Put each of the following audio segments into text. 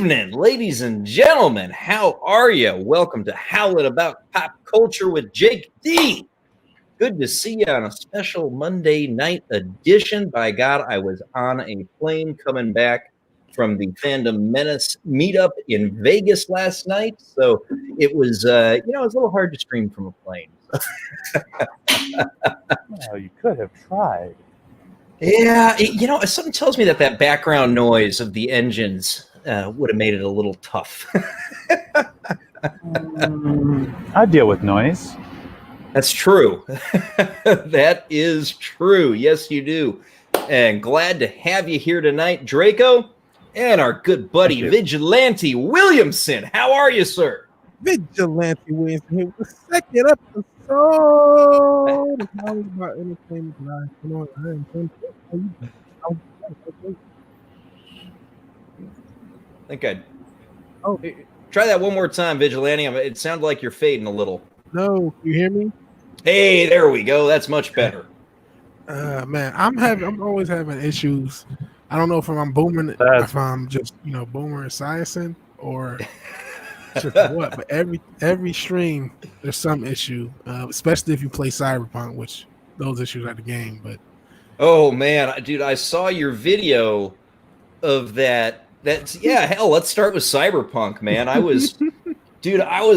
evening, ladies and gentlemen. How are you? Welcome to Howling About Pop Culture with Jake D. Good to see you on a special Monday night edition. By God, I was on a plane coming back from the Fandom Menace meetup in Vegas last night, so it was, it was a little hard to stream from a plane. Well, you could have tried. Yeah, something tells me that background noise of the engines would have made it a little tough. I deal with noise. That's true. That is true. Yes, you do. And glad to have you here tonight, Draco, and our good buddy, Vigilante Williamson. How are you, sir? Vigilante Williamson here with the second episode of Howling About Entertainment Live. I think I'd try that one more time, Vigilante. It sounded like you're fading a little. No, you hear me? Hey, there we go. That's much better. Man, I'm always having issues. I don't know if I'm booming, if I'm just boomer and science or just what. But every stream there's some issue, especially if you play Cyberpunk, which those issues are the game. But oh man, dude, I saw your video of that. Hell, let's start with Cyberpunk, man. I was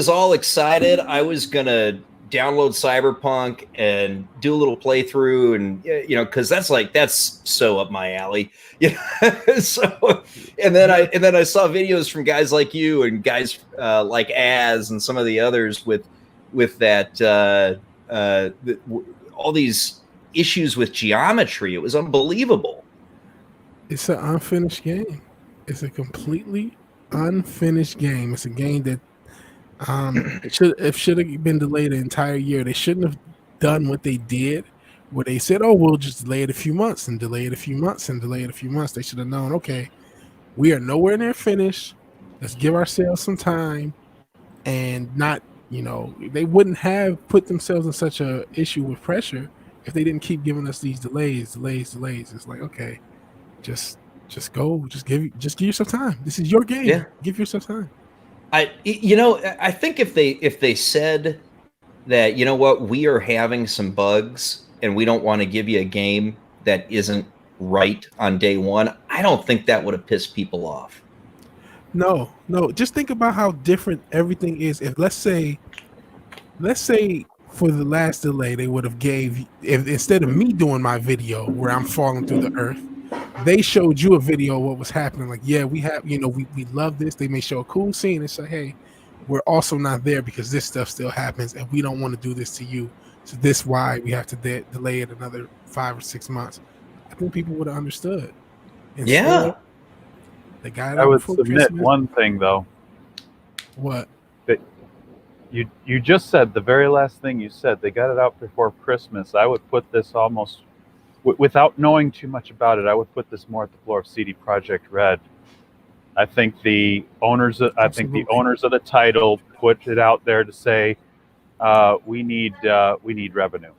all excited. I was gonna download Cyberpunk and do a little playthrough, and because that's so up my alley. So and then I saw videos from guys like you and guys like Az and some of the others with that all these issues with geometry. It was unbelievable. It's an unfinished game. It's a completely unfinished game. It's a game that it should have been delayed an entire year. They shouldn't have done what they did, where they said, "Oh, we'll just delay it a few months and delay it a few months and delay it a few months." They should have known, okay, we are nowhere near finished. Let's give ourselves some time, and not, they wouldn't have put themselves in such a issue with pressure if they didn't keep giving us these delays. It's like, okay, just go, just give yourself time. This is your game. Yeah. Give yourself time. I think if they said that, we are having some bugs and we don't want to give you a game that isn't right on day one, I don't think that would have pissed people off. No. Just think about how different everything is. If let's say for the last delay, they would have if instead of me doing my video where I'm falling through the earth, they showed you a video of what was happening. Like, yeah, we have, we love this. They may show a cool scene and say, hey, we're also not there because this stuff still happens and we don't want to do this to you. So this why we have to delay it another 5 or 6 months. I think people would have understood. Instead, the guy I would submit one thing though. What? That you just said, the very last thing you said, they got it out before Christmas. I would put this almost, without knowing too much about it, I would put this more at the floor of CD Projekt Red. I think the owners of the title put it out there to say, we need revenue.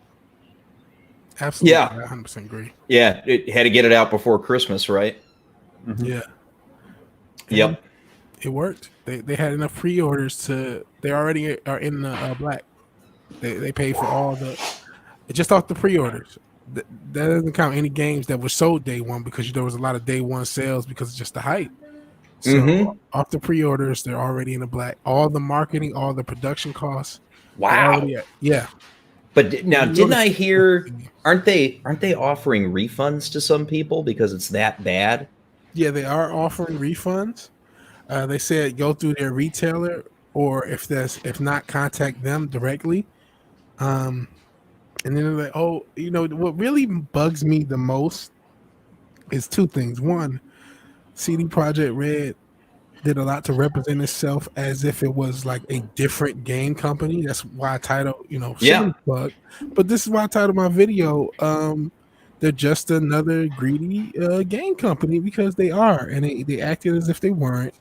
Absolutely, yeah, I 100% agree. Yeah, it had to get it out before Christmas, right? Mm-hmm. Yeah. Yep. It worked. They had enough pre-orders they already are in the black. They paid for all just off the pre-orders. That doesn't count any games that were sold day one because there was a lot of day one sales because of just the hype. So off the pre-orders, they're already in the black. All the marketing, all the production costs. Wow. Yeah. But now, didn't I hear? Aren't they offering refunds to some people because it's that bad? Yeah, they are offering refunds. They said go through their retailer, or if not, contact them directly. And then they're like, oh, what really bugs me the most is two things. One, CD Projekt Red did a lot to represent itself as if it was like a different game company. That's why I titled, bug. But this is why I titled my video, they're just another greedy game company, because they are. And they acted as if they weren't.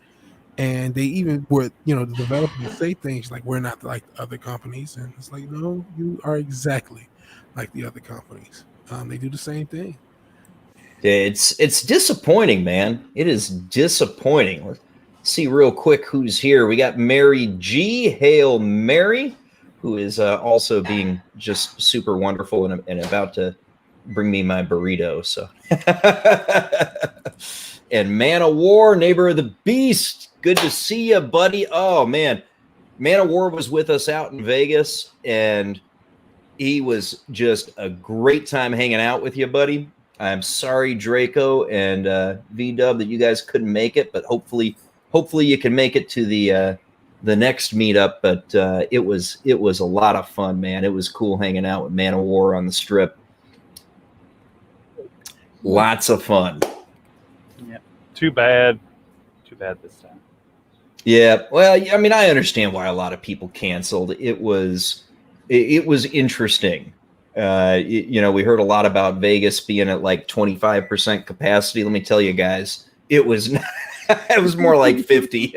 And they even were, the developers say things like, we're not like other companies. And it's like, no, you are exactly like the other companies. They do the same thing. It's disappointing, man. It is disappointing. see real quick who's here. We got Mary G. Hail Mary, who is also being just super wonderful and about to bring me my burrito. So, and Man of War, neighbor of the beast. Good to see you, buddy. Oh man, Man of War was with us out in Vegas, and he was just a great time hanging out with you, buddy. I'm sorry, Draco and V-Dub, that you guys couldn't make it, but hopefully you can make it to the next meetup. But it was a lot of fun, man. It was cool hanging out with Man of War on the Strip. Lots of fun. Yeah. Too bad this time. Yeah. Well, I mean, I understand why a lot of people canceled. It was interesting. You know, we heard a lot about Vegas being at like 25% capacity. Let me tell you guys, it was it was more like 50.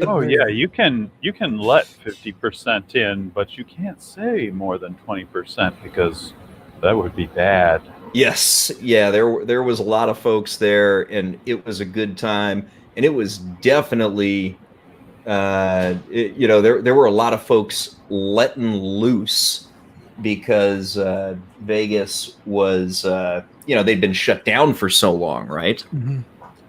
Oh yeah, you can let 50% in, but you can't say more than 20% because that would be bad. Yes, yeah, there was a lot of folks there, and it was a good time, and it was definitely, you know, there were a lot of folks letting loose because Vegas was, you know, they'd been shut down for so long, right? Mm-hmm.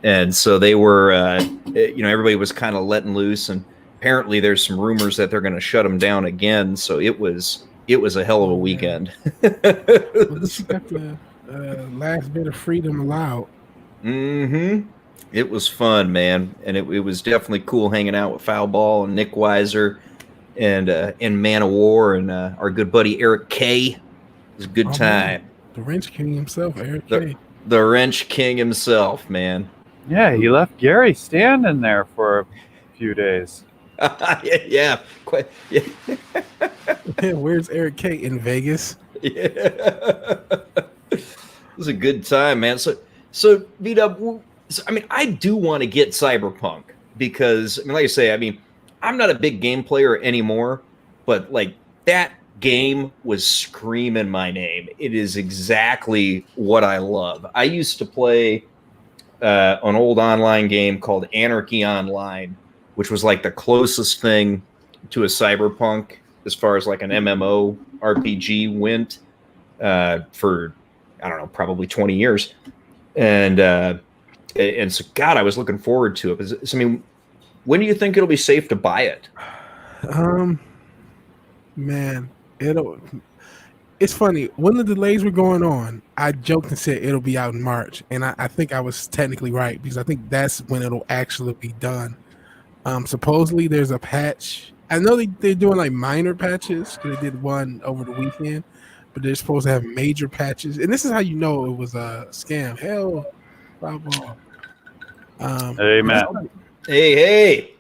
And so they were, you know, everybody was kind of letting loose, and apparently there's some rumors that they're going to shut them down again. So it was a hell of a weekend. Well, you got the last bit of freedom allowed. Mm-hmm. It was fun, man, and it was definitely cool hanging out with Foulball and Nickweiser and Man of War and our good buddy Eric K. It was a good time. Man. The Wrench King himself, Eric K. The Wrench King himself, man. Yeah, he left Gary standing there for a few days. Yeah, quite. Yeah. Where's Eric K? In Vegas? Yeah. It was a good time, man. So V-Dub, I mean, I do want to get Cyberpunk because, I mean, like I say, I mean, I'm not a big game player anymore, but like that game was screaming my name. It is exactly what I love. I used to play an old online game called Anarchy Online, which was like the closest thing to a Cyberpunk as far as like an MMO RPG went for, I don't know, probably 20 years. And so, God, I was looking forward to it. So, I mean, when do you think it'll be safe to buy it? Man, it's funny. When the delays were going on, I joked and said it'll be out in March. And I think I was technically right because I think that's when it'll actually be done. Supposedly there's a patch. I know they're doing like minor patches because they did one over the weekend, but they're supposed to have major patches. And this is how you know it was a scam. Hell, Foulball. Hey, Matt. Hey.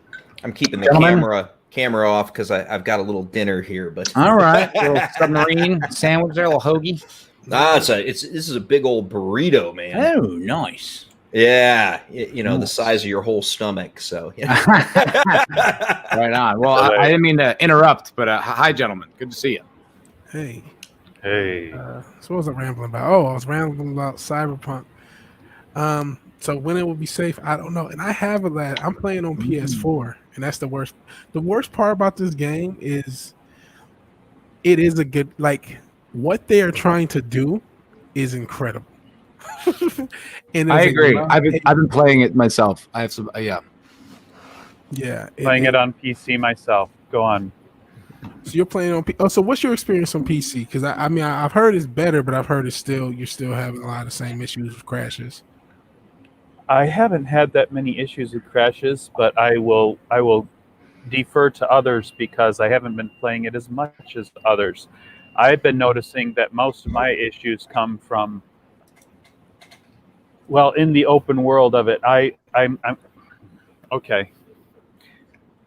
I'm keeping the camera off because I've got a little dinner here. But all right, a little submarine sandwich there, a little hoagie. This is a big old burrito, man. Oh, nice. Yeah, you know, the size of your whole stomach. So yeah. Right on. Well, I didn't mean to interrupt, but hi, gentlemen. Good to see you. Hey. So what was I rambling about? Oh, I was rambling about Cyberpunk. So when it will be safe, I don't know. And I have I'm playing on PS4, and that's the worst. The worst part about this game is it is a good, like, what they are trying to do is incredible. And I agree. I've been playing it myself. I have some yeah. Playing it on PC myself. Go on. So you're playing on so what's your experience on PC? Because I mean I've heard it's better, but I've heard you're still having a lot of the same issues with crashes. I haven't had that many issues with crashes, but I will defer to others because I haven't been playing it as much as others. I've been noticing that most of my issues come from, well, in the open world of it. I'm okay.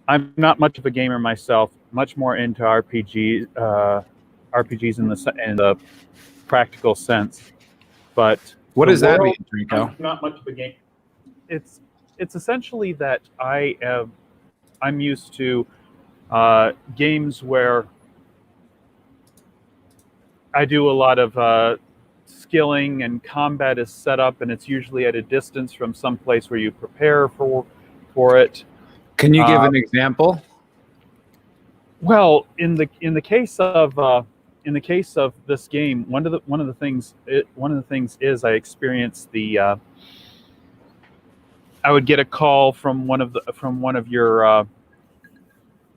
I'm not much of a gamer myself. Much more into RPGs in the practical sense. But what does that mean, Rico? I'm not much of a game. It's essentially that I'm used to games where I do a lot of skilling and combat is set up, and it's usually at a distance from some place where you prepare for it. Can you give an example? Well, in the case of this game, one of the things is I experienced I would get a call from one of your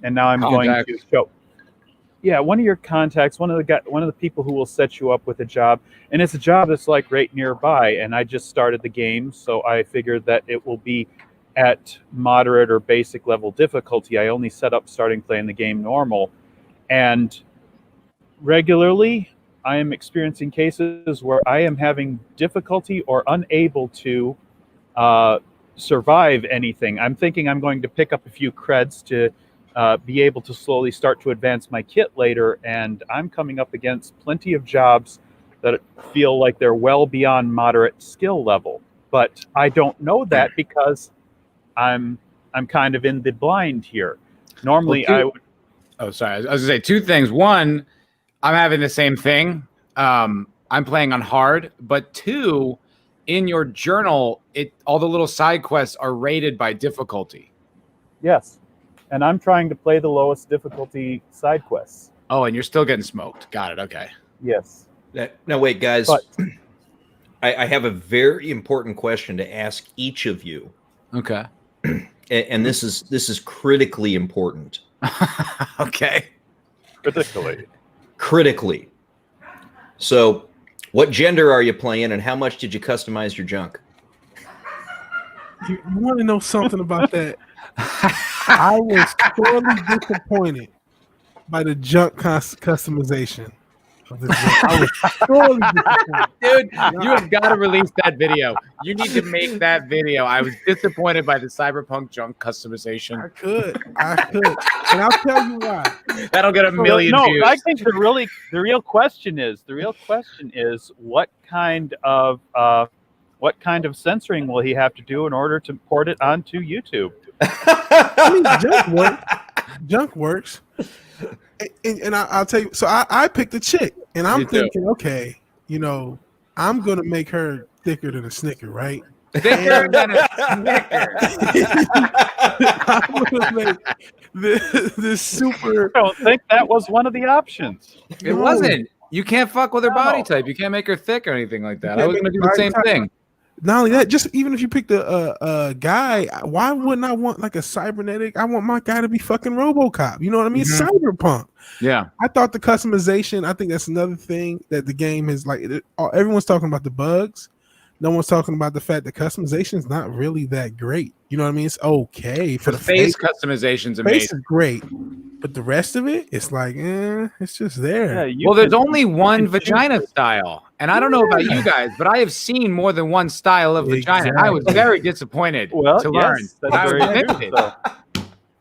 and now I'm Contacts. going to show. Yeah, one of your contacts, one of the people who will set you up with a job, and it's a job that's like right nearby. And I just started the game, so I figured that it will be at moderate or basic level difficulty. I only set up starting playing the game normal, and regularly I am experiencing cases where I am having difficulty or unable to survive anything. I'm thinking I'm going to pick up a few creds to be able to slowly start to advance my kit later, and I'm coming up against plenty of jobs that feel like they're well beyond moderate skill level. But I don't know that because I'm kind of in the blind here. Normally, I would. Oh, sorry. I was going to say two things. One, I'm having the same thing. I'm playing on hard. But two, in your journal, all the little side quests are rated by difficulty. Yes. And I'm trying to play the lowest difficulty side quests. Oh, and you're still getting smoked. Got it. Okay. Yes. Now, wait, guys. But I have a very important question to ask each of you. Okay. And this is critically important. Okay. Critically. So, what gender are you playing, and how much did you customize your junk? You want to know something about that? I was sorely disappointed by the junk customization of the junk. I was sorely disappointed. Dude, you have got to release that video. You need to make that video. I was disappointed by the Cyberpunk junk customization. I could. And I'll tell you why. That'll get a million views. I think the real question is what kind of censoring will he have to do in order to port it onto YouTube? I mean, junk works. And I'll tell you. So I picked a chick, and I'm thinking, okay, I'm gonna make her thicker than a Snicker, right? Thicker than a Snicker. I'm gonna make this super. I don't think that was one of the options. It wasn't. You can't fuck with her body type. You can't make her thick or anything like that. I was gonna do the same thing. Not only that, just even if you pick a guy, why wouldn't I want like a cybernetic? I want my guy to be fucking RoboCop. You know what I mean? It's Cyberpunk. Yeah. I thought the customization. I think that's another thing that the game is like. Everyone's talking about the bugs. No one's talking about the fact that customization is not really that great. You know what I mean? It's okay for the face customization's amazing. Face is great, but the rest of it, it's like, it's just there. Yeah, there's only one vagina style, and I don't know about you guys, but I have seen more than one style of vagina. I was very disappointed to learn. I was limited.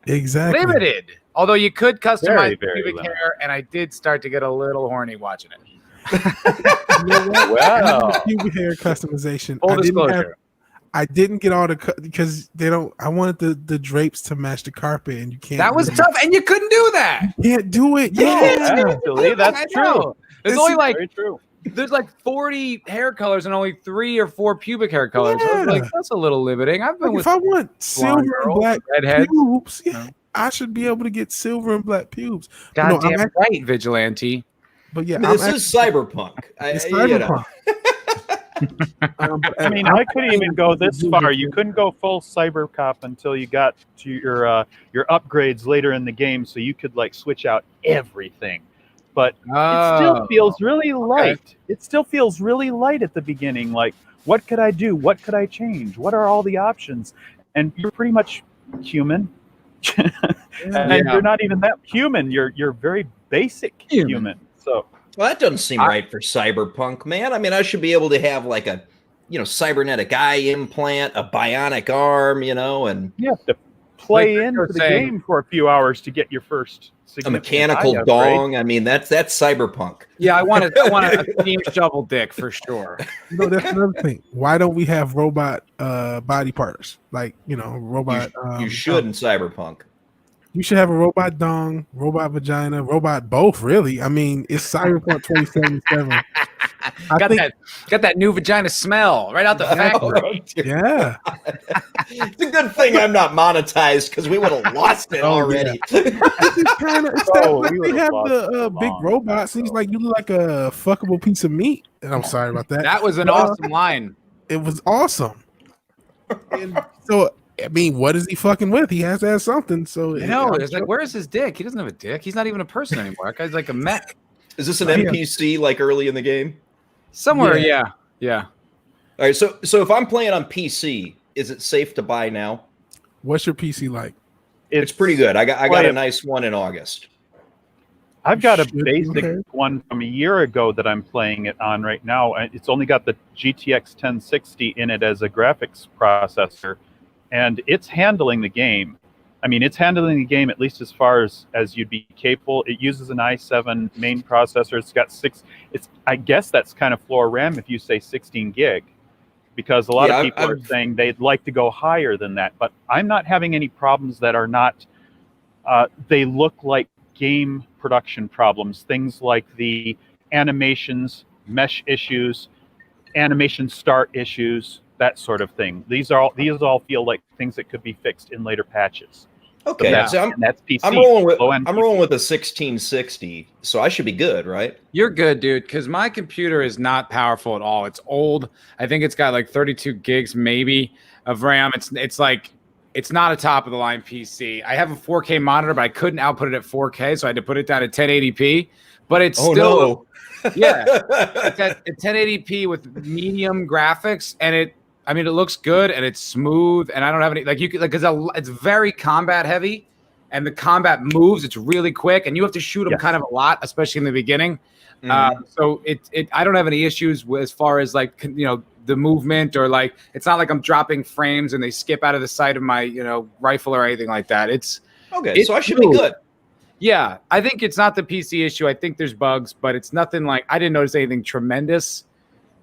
Exactly. Limited. Although you could customize pubic hair, and I did start to get a little horny watching it. Wow. Pubic hair customization. Full disclosure. I didn't get all the because they don't. I wanted the drapes to match the carpet, and you can't. That was tough, and you couldn't do that. You can't do it. Yeah, actually, that's true. There's only like very true. There's like 40 hair colors and only 3 or 4 pubic hair colors. Yeah. So I was like, that's a little limiting. I've been if I want silver and black redheads, pubes, I should be able to get silver and black pubes. Goddamn right, Vigilante. But yeah, this is Cyberpunk. It's Cyberpunk. I mean, I couldn't even go this far. You couldn't go full Cybercop until you got to your upgrades later in the game, so you could like switch out everything. But it still feels really light. Okay. It still feels really light at the beginning. Like, what could I do? What could I change? What are all the options? And you're pretty much human. And you're not even that human. You're very basic human. So. Well, that doesn't seem right for Cyberpunk, man. I mean, I should be able to have like a, cybernetic eye implant, a bionic arm, and you have to play into the game for a few hours to get your first a mechanical dong. I mean, that's Cyberpunk. Yeah, I want a steam shovel dick for sure. That's another thing. Why don't we have robot body parts? Like, robot. You should in Cyberpunk. You should have a robot dong, robot vagina, robot both, really. I mean, it's Cyberpunk 2077. got that new vagina smell right out the factory. Yeah. It's a good thing I'm not monetized because we would have lost it already. It's kind of we they have would've the lost it big long robots. time He's ago. like, you look like a fuckable piece of meat. And I'm sorry about that. That was an awesome line. It was awesome. And so, I mean, what is he fucking with? He has to have something. So I know. I'm It's like, where is his dick? He doesn't have a dick. He's not even a person anymore. That guy's like a mech. Is this an NPC like early in the game? Somewhere, Yeah. yeah. All right, so if I'm playing on PC, is it safe to buy now? What's your PC like? It's pretty good. I got a nice one in August. I've got a Should be basic okay. one from a year ago that I'm playing it on right now. And it's only got the GTX 1060 in it as a graphics processor, and it's handling the game. I mean, it's handling the game at least as far as you'd be capable. It uses an i7 main processor. It's got I guess that's kind of floor RAM if you say 16 gig, because a lot of people are saying they'd like to go higher than that. But I'm not having any problems that are not, they look like game production problems. Things like the animations, mesh issues, animation start issues, that sort of thing. These all feel like things that could be fixed in later patches. Okay, That's PC. I'm rolling with low-end I'm PC. rolling with a 1660, so I should be good, right? You're good, dude, because my computer is not powerful at all. It's old. I think it's got like 32 gigs maybe of RAM. It's like, it's not a top of the line PC. I have a 4K monitor, but I couldn't output it at 4K, so I had to put it down at 1080p. But it's still, yeah, it's at 1080p with medium graphics, and it looks good and it's smooth, and I don't have any because it's very combat heavy, and the combat moves. It's really quick, and you have to shoot them kind of a lot, especially in the beginning. So I don't have any issues with, as far as like, the movement, or like, it's not like I'm dropping frames and they skip out of the sight of my rifle or anything like that. It's okay, so I should be good. Yeah, I think it's not the PC issue. I think there's bugs, but it's nothing like, I didn't notice anything tremendous.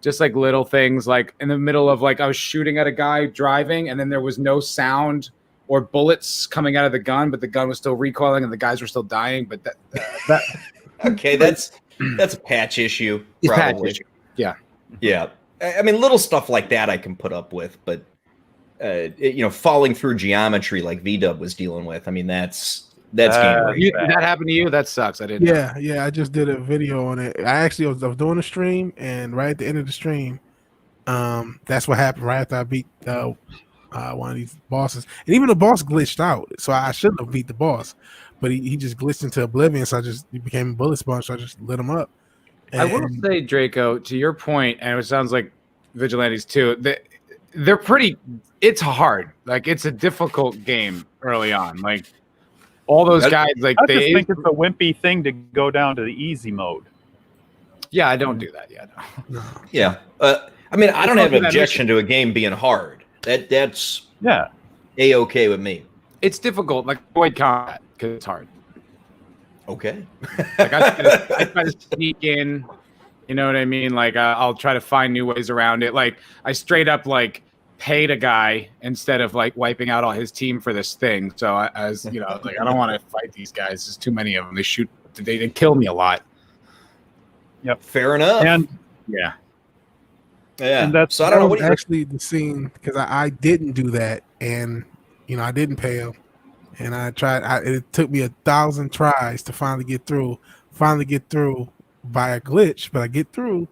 Just like little things, like in the middle of like, I was shooting at a guy driving, and then there was no sound or bullets coming out of the gun, but the gun was still recoiling and the guys were still dying. But that Okay, that's a patch issue, probably. Patch issue. Yeah. Yeah. I mean, little stuff like that I can put up with, but falling through geometry like VDub was dealing with. I mean, that's game over. Did that happen to you? That sucks. I didn't. Yeah. I just did a video on it. I was doing a stream, and right at the end of the stream, that's what happened. Right after I beat one of these bosses, and even the boss glitched out, so I shouldn't have beat the boss, but he just glitched into oblivion. So he became a bullet sponge. So I just lit him up. And I will say, Draco, to your point, and it sounds like Vigilantes too, they're pretty. It's hard. Like, it's a difficult game early on. Like, all those guys, like, I just think it's a wimpy thing to go down to the easy mode. Yeah, I don't do that yet. No. Yeah. I mean, I don't have an objection to a game being hard. That's A-okay with me. It's difficult, like avoid combat, because it's hard. Okay. Like, I try to sneak in, you know what I mean? Like, I'll try to find new ways around it. Like, I straight up, like, paid a guy instead of, like, wiping out all his team for this thing. So, like, I don't want to fight these guys. There's too many of them. They kill me a lot. Yep. Fair enough. And yeah. Yeah. And that's so I don't know what actually the scene, because I didn't do that, and I didn't pay him, and I tried. It took me 1,000 tries to finally get through by a glitch, but I get through,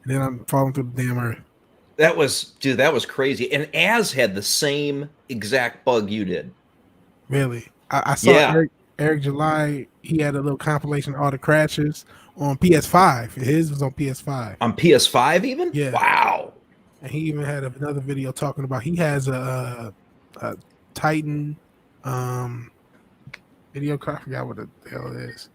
and then I'm falling through the damn earth. that was crazy. And Az had the same exact bug you did. Really, I saw Eric July. He had a little compilation of all the crashes on PS5. His was on PS5. On PS5 even? Yeah. Wow. And he even had another video talking about he has a Titan video card. I forgot what the hell it is.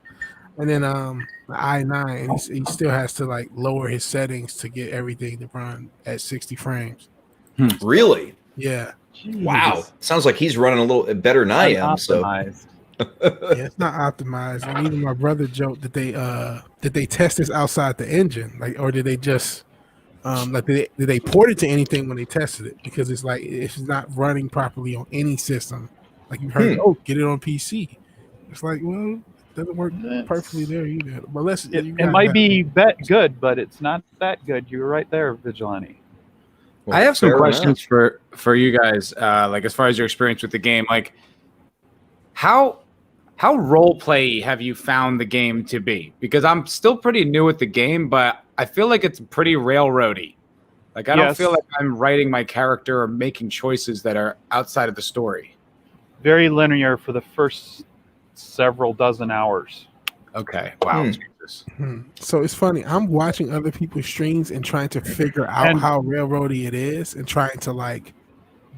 And then the i9, and he still has to like lower his settings to get everything to run at 60 frames. Really? Yeah. Wow. Sounds like he's running a little better than I am. Optimized. Yeah, it's not optimized. And even my brother joked that they test this outside the engine, like, or did they just did they port it to anything when they tested it? Because it's like it's not running properly on any system. Like you heard, get it on PC. It's like, well, doesn't work perfectly there either. But it might be good, but it's not that good. You're right there, Vigilante. Well, I have some fair questions enough. for you guys, like as far as your experience with the game. Like, how role play have you found the game to be? Because I'm still pretty new with the game, but I feel like it's pretty railroady. Like, I don't feel like I'm writing my character or making choices that are outside of the story. Very linear for the first several dozen hours. Okay. Wow. Jesus. So it's funny. I'm watching other people's streams and trying to figure out how railroady it is, and trying to like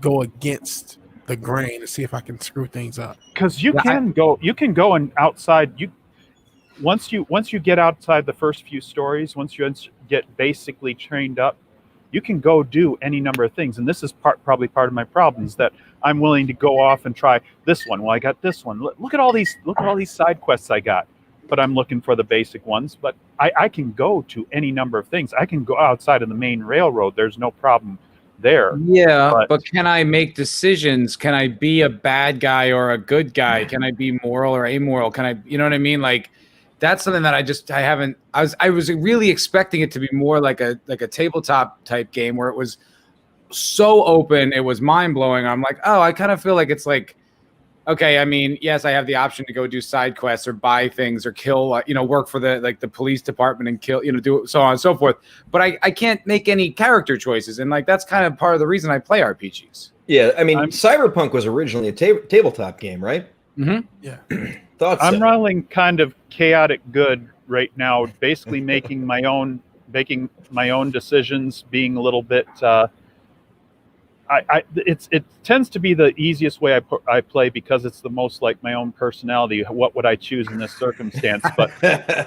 go against the grain to see if I can screw things up. Because you can go and outside. Once you get outside the first few stories, once you get basically trained up, you can go do any number of things. And this is probably part of my problem, is that I'm willing to go off and try this one. Well, I got this one. Look at all these side quests I got. But I'm looking for the basic ones. But I can go to any number of things. I can go outside of the main railroad. There's no problem there. Yeah, but can I make decisions? Can I be a bad guy or a good guy? Can I be moral or amoral? Can I, you know what I mean? Like, that's something that I haven't. I was really expecting it to be more like a tabletop type game where it was so open, it was mind blowing. I'm like, oh, I kind of feel like it's like, okay, I mean, yes, I have the option to go do side quests or buy things or kill, work for the police department and kill, do so on and so forth. But I can't make any character choices, and like that's kind of part of the reason I play RPGs. Yeah, I mean, Cyberpunk was originally a tabletop game, right? Mm-hmm. Yeah. I'm rolling kind of chaotic good right now, basically making my own decisions, being a little bit. It tends to be the easiest way I play because it's the most like my own personality. What would I choose in this circumstance? But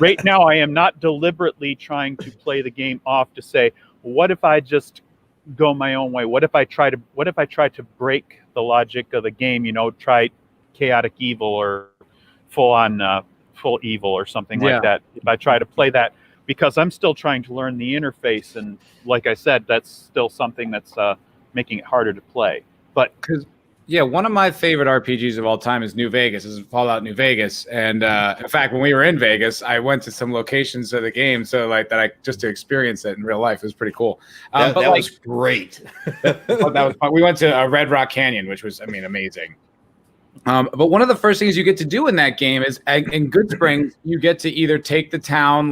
right now, I am not deliberately trying to play the game off to say, what if I just go my own way? What if I try to break the logic of the game? Try chaotic evil or full evil or something like that. If I try to play that, because I'm still trying to learn the interface, and like I said, that's still something that's making it harder to play. But one of my favorite RPGs of all time is New Vegas. This is Fallout New Vegas, and in fact, when we were in Vegas, I went to some locations of the game, so like that just to experience it in real life. It was pretty cool. That was great. That was fun. We went to Red Rock Canyon, which was, amazing. But one of the first things you get to do in that game is, in Good Springs, you get to either take the town,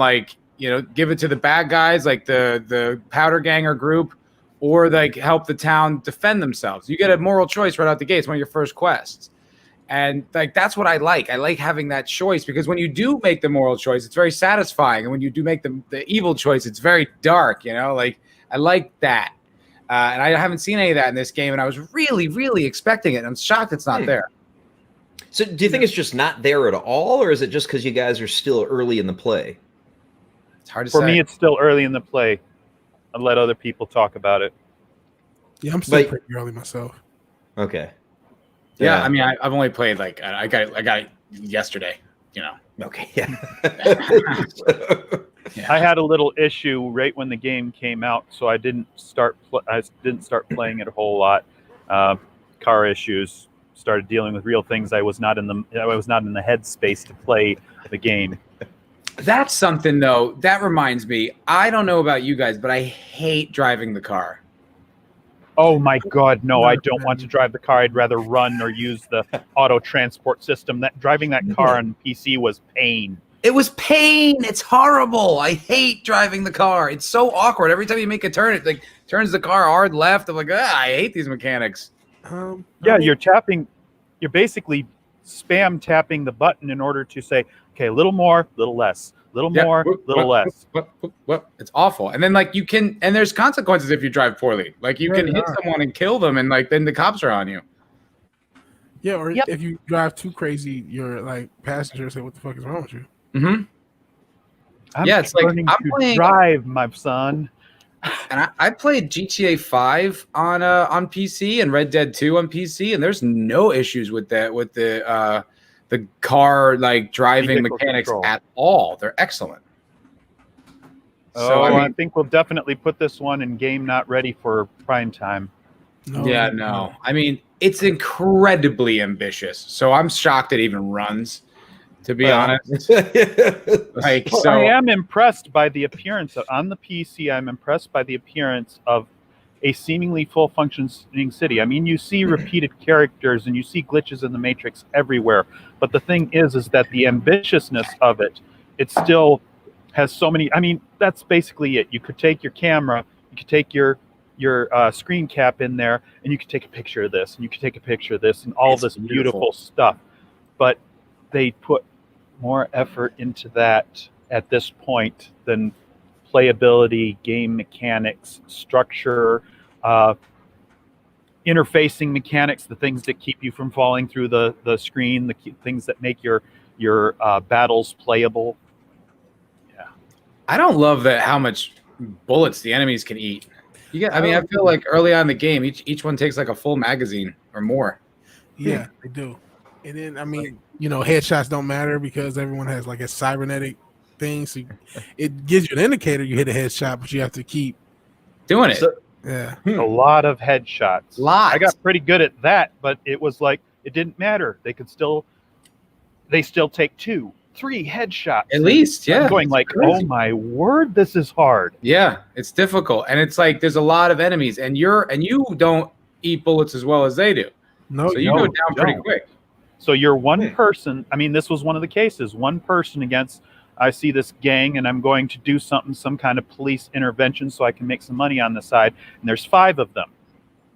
give it to the bad guys, like the powder ganger group, or like help the town defend themselves. You get a moral choice right out the gate. It's one of your first quests. And like that's what I like. I like having that choice, because when you do make the moral choice, it's very satisfying. And when you do make the evil choice, it's very dark, like I like that. And I haven't seen any of that in this game, and I was really, really expecting it. I'm shocked it's not there. So do you think it's just not there at all, or is it just because you guys are still early in the play? It's hard to say. For me, it's still early in the play. I'll let other people talk about it. Yeah, I'm still pretty early myself. Okay. Yeah, I mean, I've only played I got it yesterday. Okay. Yeah. I had a little issue right when the game came out, so I didn't start playing it a whole lot. Car issues. Started dealing with real things. I was not in the headspace to play the game. That's something, though. That reminds me. I don't know about you guys, but I hate driving the car. Oh my God, no! I don't want to drive the car. I'd rather run or use the auto transport system. Driving that car on PC was pain. It was pain. It's horrible. I hate driving the car. It's so awkward. Every time you make a turn, it like turns the car hard left. I'm like, I hate these mechanics. You're basically spam tapping the button in order to say, okay, a little more, little less, little more, little less. It's awful. And then and there's consequences if you drive poorly. Like you can hit someone and kill them, and then the cops are on you. Yeah, or if you drive too crazy, your passengers say, "What the fuck is wrong with you?" Mm-hmm. It's like I'm playing drive, my son. And I played GTA 5 on PC and Red Dead 2 on PC, and there's no issues with that with the car driving mechanics at all. They're excellent. So I think we'll definitely put this one in game not ready for prime time. No. I mean, it's incredibly ambitious. So I'm shocked it even runs. to be honest. Like, Well, so I am impressed by the appearance on the PC. I'm impressed by the appearance of a seemingly full functioning city. I mean, you see repeated characters and you see glitches in the Matrix everywhere. But the thing is that the ambitiousness of it still has so many. I mean, that's basically it. You could take your camera, you could take your screen cap in there, and you could take a picture of this, and you could take a picture of this, and all It's this beautiful stuff. But they put more effort into that at this point than playability, game mechanics, structure, interfacing mechanics, the things that keep you from falling through the screen, the things that make your battles playable. Yeah, I don't love that how much bullets the enemies can eat. I mean, I feel like early on in the game, each one takes like a full magazine or more. Yeah, they do. And then, I mean, headshots don't matter because everyone has like a cybernetic thing. So it gives you an indicator you hit a headshot, but you have to keep doing it. Yeah. A lot of headshots. Lots. I got pretty good at that, but it was like it didn't matter. They still take 2, 3 headshots. At least, yeah. I'm going like, oh my word, this is hard. Yeah, it's difficult. And it's like there's a lot of enemies, and you don't eat bullets as well as they do. No, so you go down pretty quick. So you're one person. I mean, this was one of the cases. One person against, I see this gang and I'm going to do some kind of police intervention so I can make some money on the side. And there's 5 of them.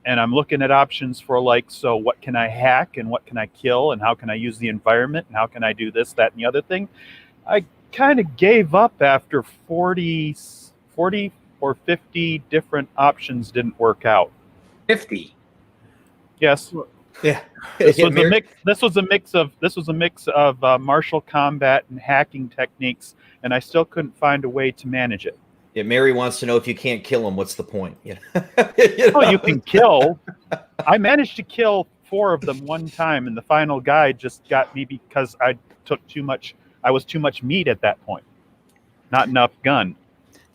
And I'm looking at options for like, so what can I hack and what can I kill and how can I use the environment and how can I do this, that, and the other thing. I kind of gave up after 40 or 50 different options didn't work out. 50? Yes. Yeah. This was a mix of martial combat and hacking techniques, and I still couldn't find a way to manage it. Yeah, Mary wants to know if you can't kill him, what's the point? Oh, you can kill. I managed to kill 4 of them one time, and the final guy just got me because I took too much. I was too much meat at that point. Not enough gun.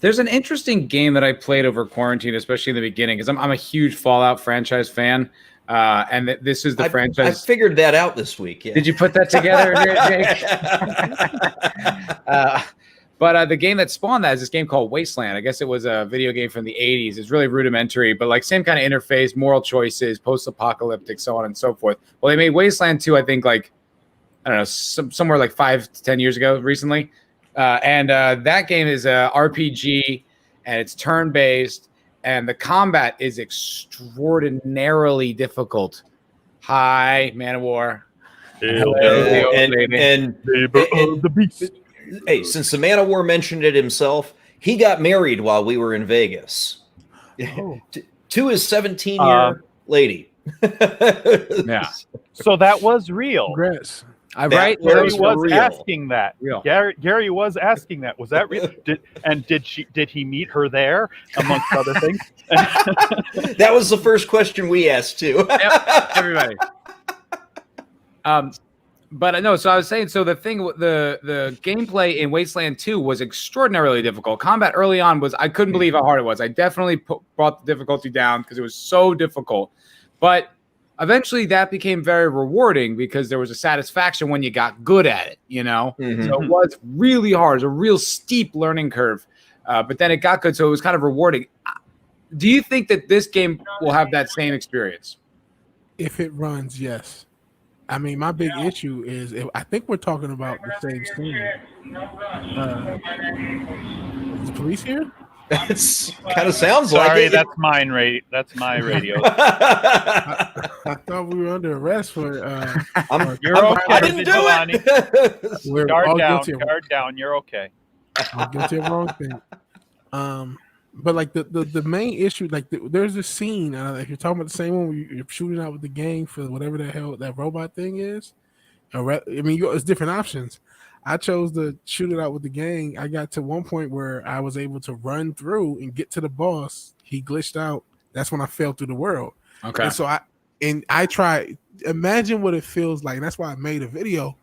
There's an interesting game that I played over quarantine, especially in the beginning, because I'm a huge Fallout franchise fan. And this is the franchise. I figured that out this week. Yeah. Did you put that together, Jake? But the game that spawned that is this game called Wasteland. I guess it was a video game from the 80s. It's really rudimentary, but like same kind of interface, moral choices, post-apocalyptic, so on and so forth. Well, they made Wasteland 2, I think, like, I don't know, somewhere like 5 to 10 years ago recently. And that game is a RPG, and it's turn-based, and the combat is extraordinarily difficult. Hi, Man of War. And the beast. Hey, since the Man of War mentioned it himself, he got married while we were in Vegas. Oh. To his 17-year lady. Yeah. So that was real. Congrats. Right? Gary was was real. asking that. Real. Gary was asking that. Was that real? Did he meet her there, amongst other things? That was the first question we asked too. Yep, everybody. But no, so I was saying, so the thing, the gameplay in Wasteland 2 was extraordinarily difficult. Combat early on I couldn't believe how hard it was. I definitely brought the difficulty down because it was so difficult. But eventually that became very rewarding because there was a satisfaction when you got good at it, Mm-hmm. So it was really hard. It was a real steep learning curve. But then it got good, so it was kind of rewarding. Do you think that this game will have that same experience? If it runs, yes. I mean, my big issue is I think we're talking about the same scene. Is the police here? It kind of sounds Sorry, like it. that's mine. That's my radio. I thought we were under arrest for. You're okay. I didn't do it. We're Guard all down. guilty of- Guard down. You're okay. I'm guilty of wrong thing. But like the main issue, like there's this scene. If you're talking about the same one, where you're shooting out with the gang for whatever the hell that robot thing is. I mean, it's different options. I chose to shoot it out with the gang. I got to one point where I was able to run through and get to the boss. He glitched out. That's when I fell through the world. Okay. And so I tried. Imagine what it feels like. And that's why I made a video,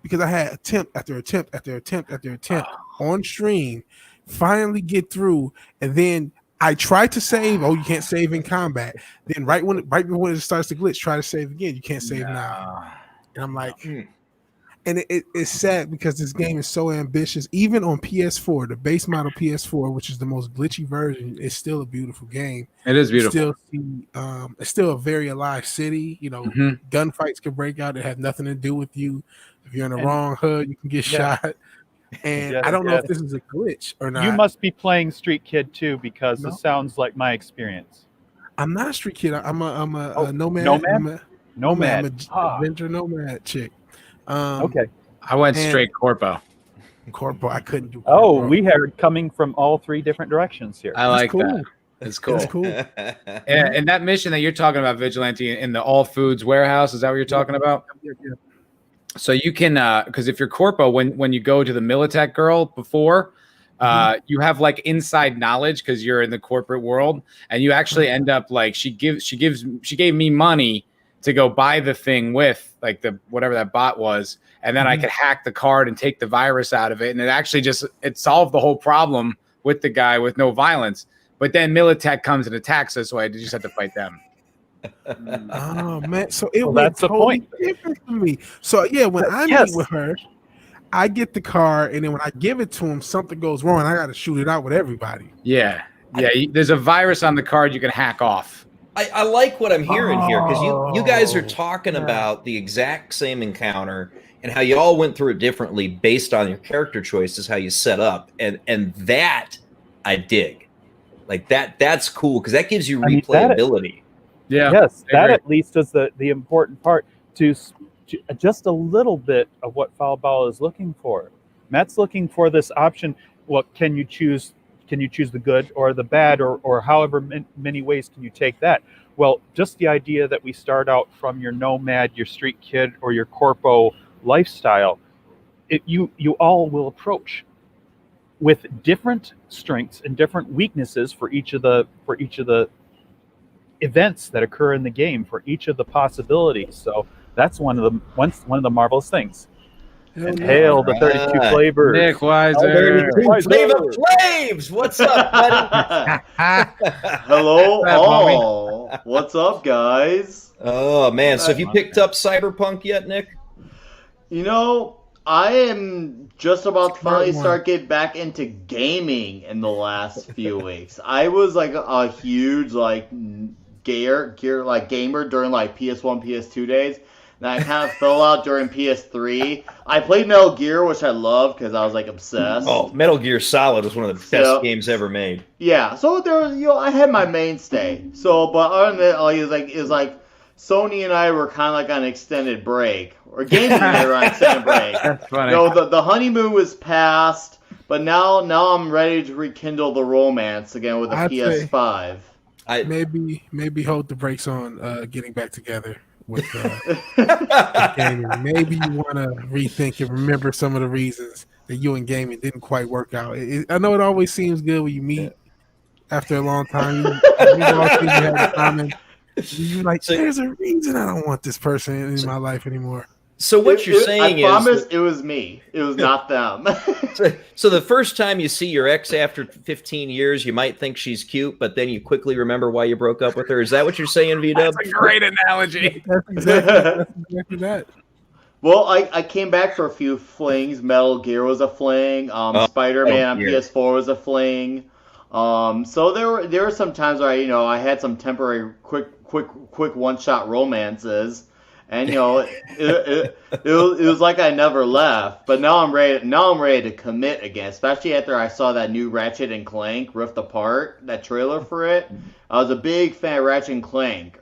because I had attempt after attempt after attempt after attempt on stream. Finally get through, and then I try to save. Oh, you can't save in combat. Then right before it starts to glitch, try to save again. You can't save now. And I'm like, And it's sad because this game is so ambitious. Even on PS4, the base model PS4, which is the most glitchy version, is still a beautiful game. It is beautiful. It's still a very alive city. Gunfights can break out that have nothing to do with you. If you're in the wrong hood, you can get shot. And I don't know if this is a glitch or not. You must be playing Street Kid too, because this sounds like my experience. I'm not a Street Kid. I'm a nomad. Nomad? I'm a adventure nomad chick. Okay. I went straight corpo. Corpo, I couldn't do. Oh, corpo. we heard coming from all three different directions here. I like cool. that. It's cool. It's cool. And that mission that you're talking about, Vigilante, in the All Foods warehouse, is that what you're talking about? Yeah. So you can, because if you're corpo, when you go to the Militech girl before, you have like inside knowledge because you're in the corporate world, and you actually end up like she gave me money to go buy the thing with like the whatever that bot was, and then I could hack the card and take the virus out of it, and it actually it solved the whole problem with the guy with no violence. But then Militech comes and attacks us, so I just had to fight them. Oh man, so it went that's the totally point. different for me. So yeah, when I meet with her, I get the car, and then when I give it to him, something goes wrong. I got to shoot it out with everybody. Yeah. There's a virus on the card you can hack off. I like what I'm hearing here, because you guys are talking about the exact same encounter and how you all went through it differently based on your character choices, how you set up, and that I dig. Like that's cool because that gives you replayability. Yeah. Yes, that at least is the important part, to just a little bit of what Foulball is looking for. Matt's looking for this option. What can you choose? Can you choose the good or the bad, or however many ways can you take that? Well, just the idea that we start out from your nomad, your street kid, or your corpo lifestyle, you all will approach with different strengths and different weaknesses for each of the events that occur in the game, for each of the possibilities. So that's one of the marvelous things. And hail the 32 flavors. Nickweiser. Flavor Flaves! What's up, buddy? Hello, all. What's up, guys? Oh, man. So have you picked up Cyberpunk yet, Nick? I am just about to finally start getting back into gaming in the last few weeks. I was like a huge gamer during like PS1, PS2 days. And I kind of fell out during PS3. I played Metal Gear, which I loved because I was like obsessed. Oh, Metal Gear Solid was one of the best games ever made. Yeah, so there was, I had my mainstay. So, but other than that, it was like Sony and I were kind of like on an extended break, or gaming they were on extended break. That's funny. The honeymoon was past, but now I'm ready to rekindle the romance again with the PS5. Maybe hold the brakes on getting back together with gaming. Maybe you want to rethink and remember some of the reasons that you and gaming didn't quite work out. I know it always seems good when you meet after a long time. You're like, there's a reason I don't want this person in my life anymore. So what you're saying is... I promise it was me. It was not them. So the first time you see your ex after 15 years, you might think she's cute, but then you quickly remember why you broke up with her. Is that what you're saying, V-Dub? That's a great analogy. That's exactly that. Well, I came back for a few flings. Metal Gear was a fling. Spider-Man on PS4 was a fling. So there were some times where I had some temporary quick one-shot romances. And it was like I never left, but now I'm ready to commit again. Especially after I saw that new Ratchet and Clank Rift Apart, that trailer for it. I was a big fan of Ratchet and Clank.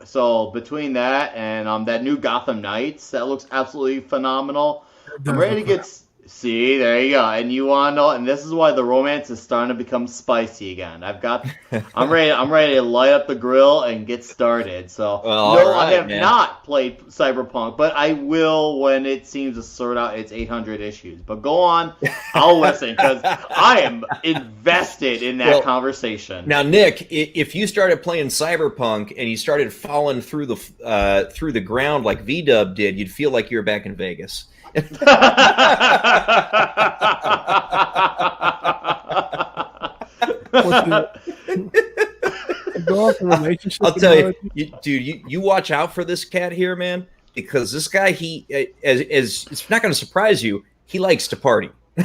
So between that and that new Gotham Knights, that looks absolutely phenomenal. I'm ready to get. See, there you go. And you want to know, and this is why the romance is starting to become spicy again. I'm ready to light up the grill and get started. So, I have not played Cyberpunk, but I will when it seems to sort out its 800 issues. But go on, I'll listen because I am invested in that conversation. Now, Nick, if you started playing Cyberpunk and you started falling through the ground like V-Dub did, you'd feel like you were back in Vegas. Relationship, I'll tell you, dude, you watch out for this cat here, man. because this guy, as it's not going to surprise you, he likes to party. No,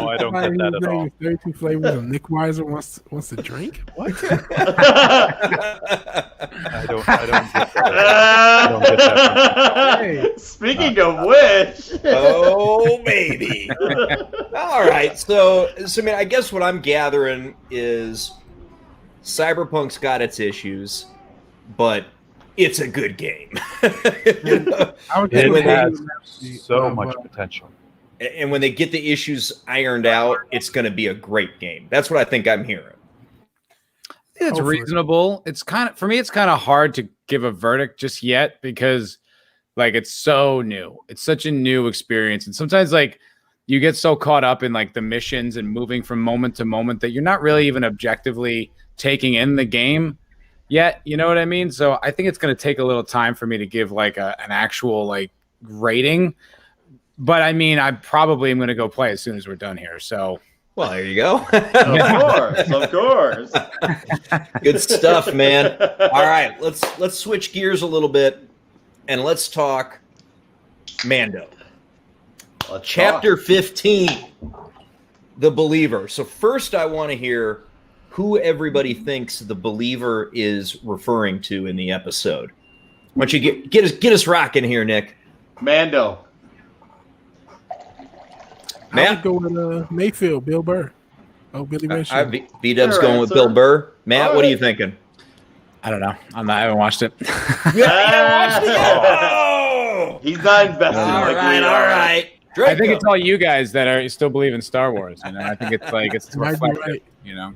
I don't get that at all. 32 flavors of Nickweiser wants to drink. What? I don't get that. I don't get that. Hey. Speaking of which, oh maybe. All right, so I mean, I guess what I'm gathering is Cyberpunk's got its issues, but it's a good game. You know? It has so much potential. And when they get the issues ironed out, it's going to be a great game. That's what I think I'm hearing. It's reasonable. It's kind of, for me, it's kind of hard to give a verdict just yet because like it's so new. It's such a new experience. And sometimes like you get so caught up in like the missions and moving from moment to moment that you're not really even objectively taking in the game yet. You know what I mean? So I think it's going to take a little time for me to give like an actual like rating. But I mean, I probably am going to go play as soon as we're done here. So, well, there you go. Of course. Good stuff, man. All right, let's switch gears a little bit and let's talk Mando. Chapter 15, The Believer. So first, I want to hear who everybody thinks the Believer is referring to in the episode. Why don't you get us rocking here, Nick? Mando. I would go with Mayfield, Bill Burr. Oh, Billy Ray. B-Dub's going with Bill Burr. Matt, what are you thinking? I don't know. I haven't watched it. You haven't watched it yet? Oh! He's not invested. All right. I think it's all you guys that are still believe in Star Wars. You know, I think it's like it's reflective. Right. You know,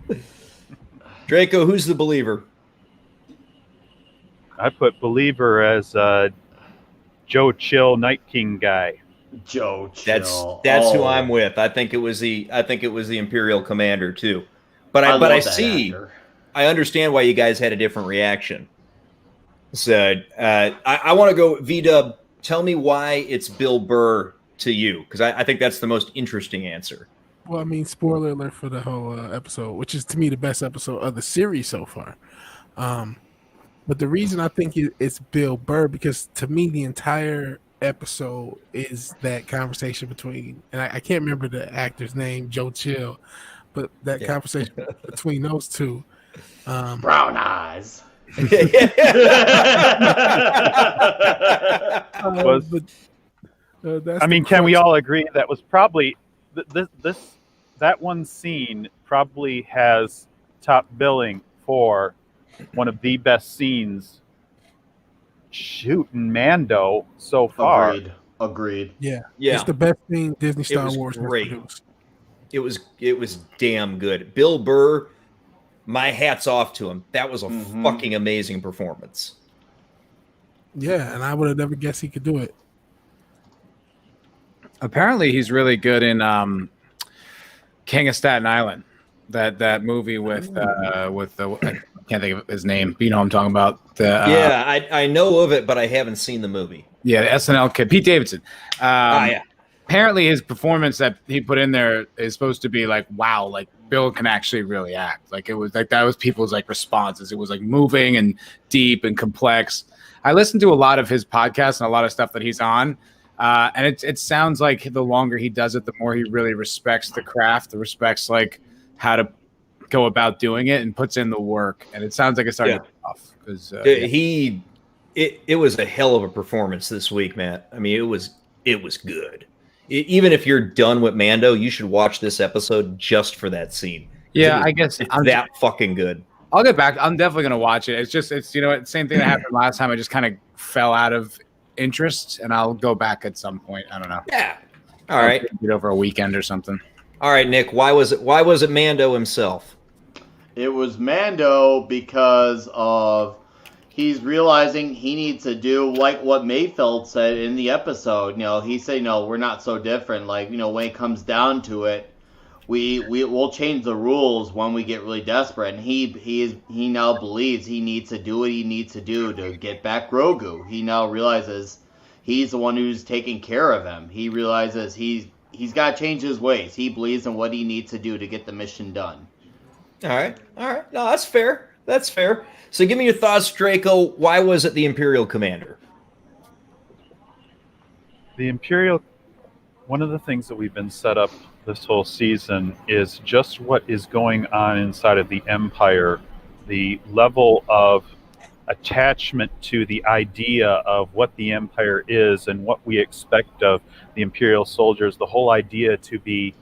Draco, who's the Believer? I put Believer as Joe Chill Night King guy. Joe Chill. That's who I'm with. I think it was the Imperial Commander too. But I see. Actor. I understand why you guys had a different reaction. So I want to go V-Dub. Tell me why it's Bill Burr to you, because I think that's the most interesting answer. Well, I mean, spoiler alert for the whole episode, which is to me the best episode of the series so far. But the reason I think it's Bill Burr, because to me the entire episode is that conversation between, and I can't remember the actor's name, Joe Chill, but that conversation between those two. Brown eyes. I mean, can we all agree that was probably that one scene probably has top billing for one of the best scenes shooting Mando so far. Agreed. Yeah. It's the best thing Disney Star Wars has produced. It was damn good. Bill Burr, my hat's off to him. That was a fucking amazing performance. Yeah, and I would have never guessed he could do it. Apparently, he's really good in King of Staten Island. That movie with the I can't think of his name. But you know what I'm talking about. I know of it, but I haven't seen the movie. Yeah, the SNL kid, Pete Davidson. Apparently, his performance that he put in there is supposed to be like, wow, like Bill can actually really act. Like it was like that was people's like responses. It was like moving and deep and complex. I listened to a lot of his podcasts and a lot of stuff that he's on. And it sounds like the longer he does it, the more he really respects the craft, respects like how to go about doing it and puts in the work. And it sounds like it's starting to pay off because it was a hell of a performance this week, Matt. I mean, it was good. Even if you're done with Mando, you should watch this episode just for that scene. Yeah, I guess it's that fucking good. I'll get back. I'm definitely going to watch it. It's you know, same thing that happened last time. I just kind of fell out of interest, and I'll go back at some point. I don't know. Yeah. All right. Get over a weekend or something. All right, Nick. Why was it Mando himself? It was Mando because of he's realizing he needs to do like what Mayfield said in the episode. You know, he said, "No, we're not so different. Like, you know, when it comes down to it, we'll change the rules when we get really desperate." And he now believes he needs to do what he needs to do to get back Grogu. He now realizes he's the one who's taking care of him. He realizes he's got to change his ways. He believes in what he needs to do to get the mission done. All right. No, that's fair. That's fair. So give me your thoughts, Draco. Why was it the Imperial Commander? The Imperial, one of the things that we've been set up this whole season is just what is going on inside of the Empire, the level of attachment to the idea of what the Empire is and what we expect of the Imperial soldiers, the whole idea to be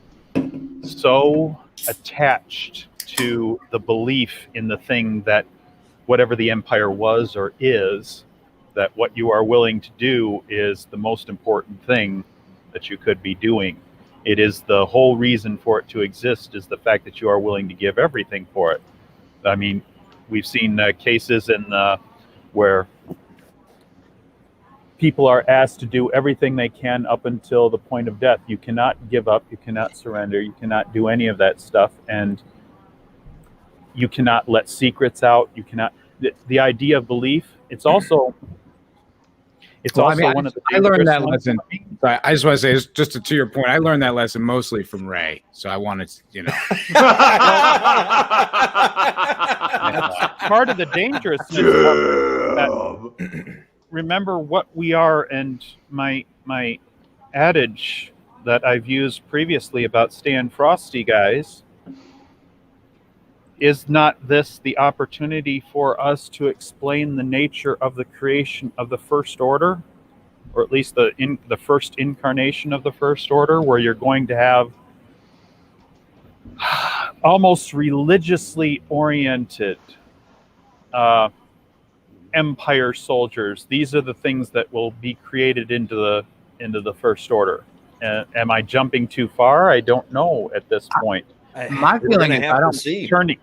so attached to the belief in the thing that whatever the Empire was or is, that what you are willing to do is the most important thing that you could be doing. It is the whole reason for it to exist, is the fact that you are willing to give everything for it. I mean, we've seen cases in where people are asked to do everything they can up until the point of death. You cannot give up, you cannot surrender, you cannot do any of that stuff, and you cannot let secrets out. You cannot. The idea of belief. It's also. One of the. I learned that lesson. I just want to say, just to your point, I learned that lesson mostly from Ray. So I wanted to, Part of the dangerousness. Remember what we are, and my adage that I've used previously about staying frosty, guys. Is not this the opportunity for us to explain the nature of the creation of the First Order, or at least the first incarnation of the First Order, where you're going to have almost religiously oriented Empire soldiers? These are the things that will be created into the First Order. Am I jumping too far? I don't know at this point. My feeling is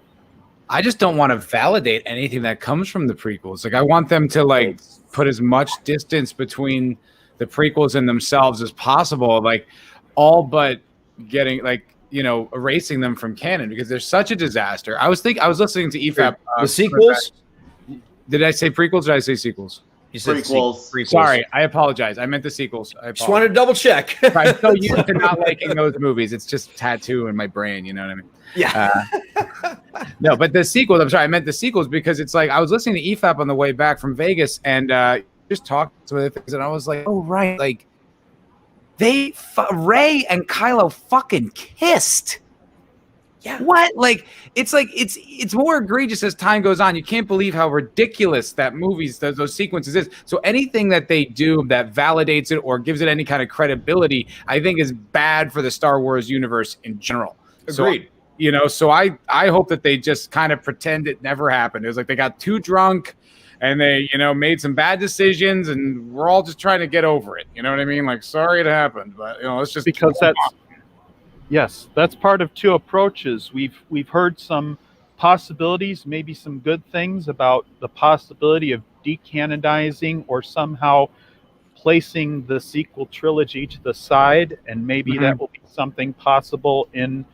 I just don't want to validate anything that comes from the prequels. Like, I want them to put as much distance between the prequels and themselves as possible, like all but getting erasing them from canon, because they're such a disaster. I was listening to EFAP. The sequels? Did I say prequels? Or did I say sequels? You said prequels. Sorry, I apologize. I meant the sequels. Just wanted to double check. I'm so used to not liking those movies. It's just tattoo in my brain. You know what I mean? Yeah. No, but the sequels. I'm sorry, I meant the sequels, because it's like I was listening to EFAP on the way back from Vegas, and just talked to things, and I was like, oh right, like Rey and Kylo fucking kissed. Yeah. What? It's more egregious as time goes on. You can't believe how ridiculous that those sequences is. So anything that they do that validates it or gives it any kind of credibility, I think is bad for the Star Wars universe in general. Agreed. So I hope that they just kind of pretend it never happened. It was like they got too drunk and they, made some bad decisions, and we're all just trying to get over it. You know what I mean? Like, sorry it happened, but it's just because that's part of two approaches. We've heard some possibilities, maybe some good things about the possibility of decanonizing or somehow placing the sequel trilogy to the side, and maybe that will be something possible in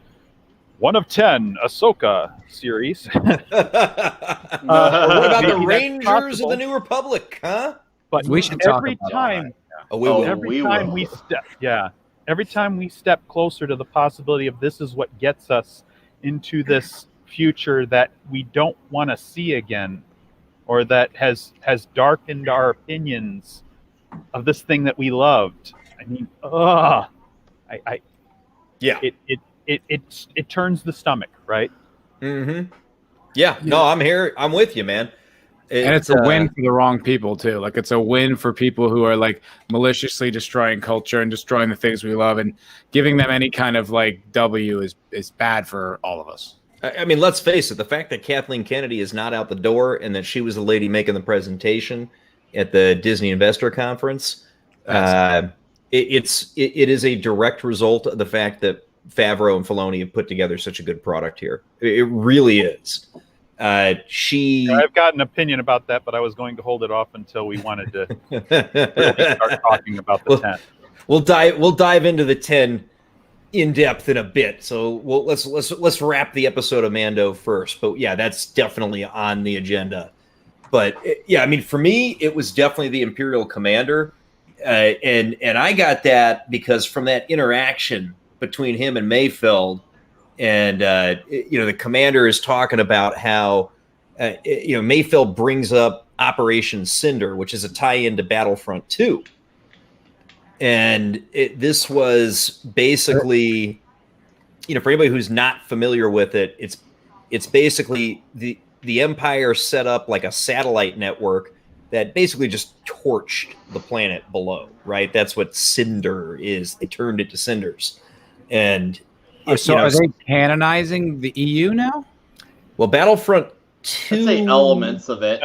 one of 10 Ahsoka series. What about the Rangers of the New Republic, huh? But we should every time we step closer to the possibility of this is what gets us into this future that we don't want to see again, or that has darkened our opinions of this thing that we loved. I mean, it turns the stomach, right? Mm-hmm. Yeah, no, I'm here. I'm with you, man. And it's a win for the wrong people too. Like, it's a win for people who are like maliciously destroying culture and destroying the things we love, and giving them any kind of W is bad for all of us. I mean, let's face it. The fact that Kathleen Kennedy is not out the door, and that she was the lady making the presentation at the Disney Investor Conference, it is a direct result of the fact that Favreau and Filoni have put together such a good product here. It really is. I've got an opinion about that, but I was going to hold it off until we wanted to really start talking about the 10. We'll dive into the 10 in depth in a bit. So let's wrap the episode of Mando first. But yeah, that's definitely on the agenda. But yeah, I mean, for me, it was definitely the Imperial Commander, and I got that because from that interaction between him and Mayfeld. And the commander is talking about how Mayfield brings up Operation Cinder, which is a tie-in to Battlefront 2. And this was basically, for anybody who's not familiar with it, it's basically the Empire set up like a satellite network that basically just torched the planet below, right? That's what Cinder is. They turned it to cinders. And so are they canonizing the EU now? Well, Battlefront 2... I'd say elements of it.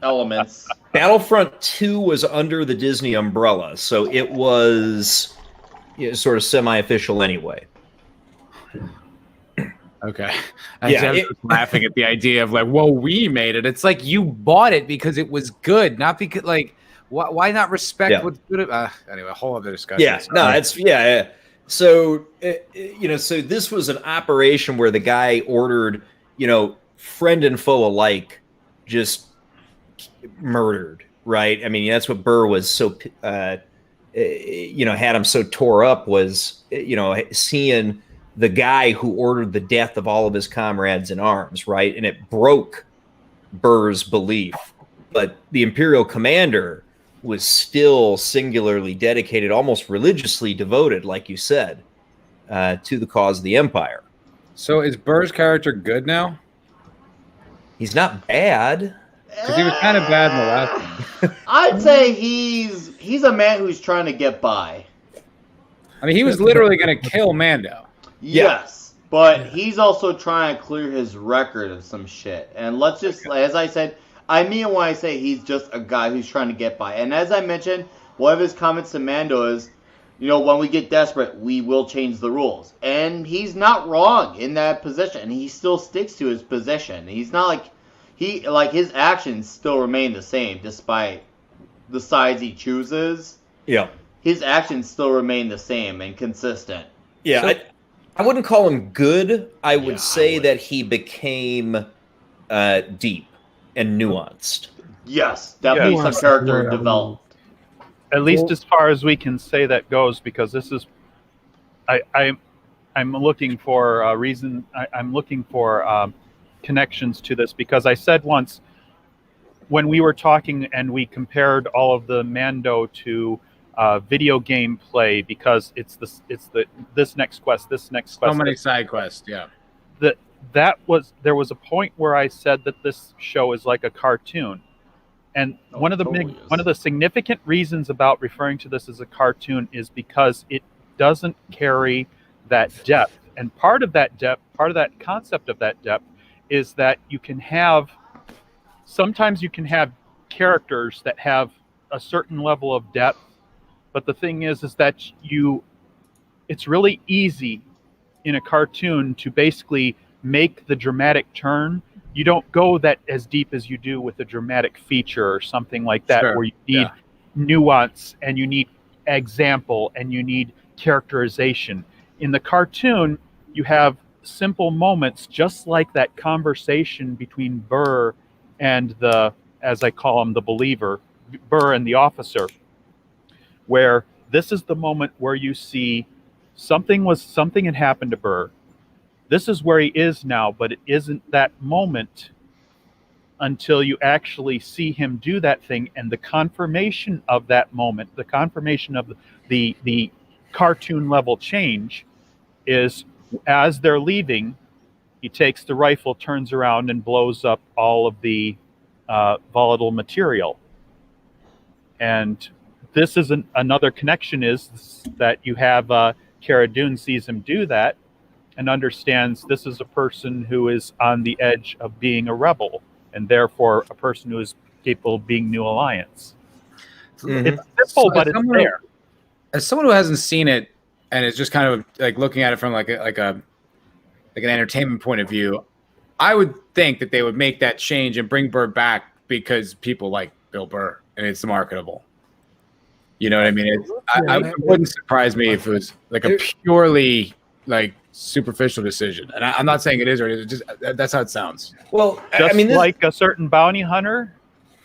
Elements. Battlefront 2 was under the Disney umbrella, so it was sort of semi-official anyway. Okay. I was laughing at the idea of like, whoa, we made it. It's like you bought it because it was good, not because why not respect what's good? Anyway, a whole other discussion. Yeah, no, it's So, so this was an operation where the guy ordered, friend and foe alike, just murdered, right? I mean, that's what Burr was so, had him so tore up was, seeing the guy who ordered the death of all of his comrades in arms, right? And it broke Burr's belief. But the Imperial commander was still singularly dedicated, almost religiously devoted, like you said, to the cause of the Empire. So is Burr's character good now? He's not bad. Because he was kind of bad in the last one. I'd say he's a man who's trying to get by. I mean, he was literally going to kill Mando. Yes, but he's also trying to clear his record of some shit. And let's just, as I said, I mean when I say he's just a guy who's trying to get by. And as I mentioned, one of his comments to Mando is, when we get desperate, we will change the rules. And he's not wrong in that position. He still sticks to his position. He's not his actions still remain the same despite the sides he chooses. Yeah. His actions still remain the same and consistent. Yeah, so, I wouldn't call him good. I would say that he became deep and nuanced. Yes, definitely some character developed. At least as far as we can say that goes, because this is, I'm looking for a reason. I'm looking for connections to this, because I said once when we were talking and we compared all of the Mando to video game play, because it's this next quest. So many side quests, yeah. There was a point where I said that this show is like a cartoon, and one of the significant reasons about referring to this as a cartoon is because it doesn't carry that depth, and part of that concept of that depth is that sometimes you can have characters that have a certain level of depth. But the thing is that it's really easy in a cartoon to basically make the dramatic turn. You don't go that as deep as you do with a dramatic feature or something like that, where you need nuance and you need example and you need characterization. In the cartoon, you have simple moments, just like that conversation between Burr and as I call him, the believer, Burr and the officer, where this is the moment where you see something had happened to Burr. This is where he is now, but it isn't that moment until you actually see him do that thing, and the confirmation of that moment, the confirmation of the cartoon level change is as they're leaving, he takes the rifle, turns around, and blows up all of the volatile material. And this is another connection is that you have Cara Dune sees him do that and understands this is a person who is on the edge of being a rebel and therefore a person who is capable of being New Alliance. Mm-hmm. It's simple, but it's there. As someone who hasn't seen it and is just kind of like looking at it from like an entertainment point of view, I would think that they would make that change and bring Burr back because people like Bill Burr and it's marketable. You know what I mean? It wouldn't surprise me if it was like a purely like superficial decision. And I'm not saying it is or it is. Just that's how it sounds. Well, like a certain bounty hunter,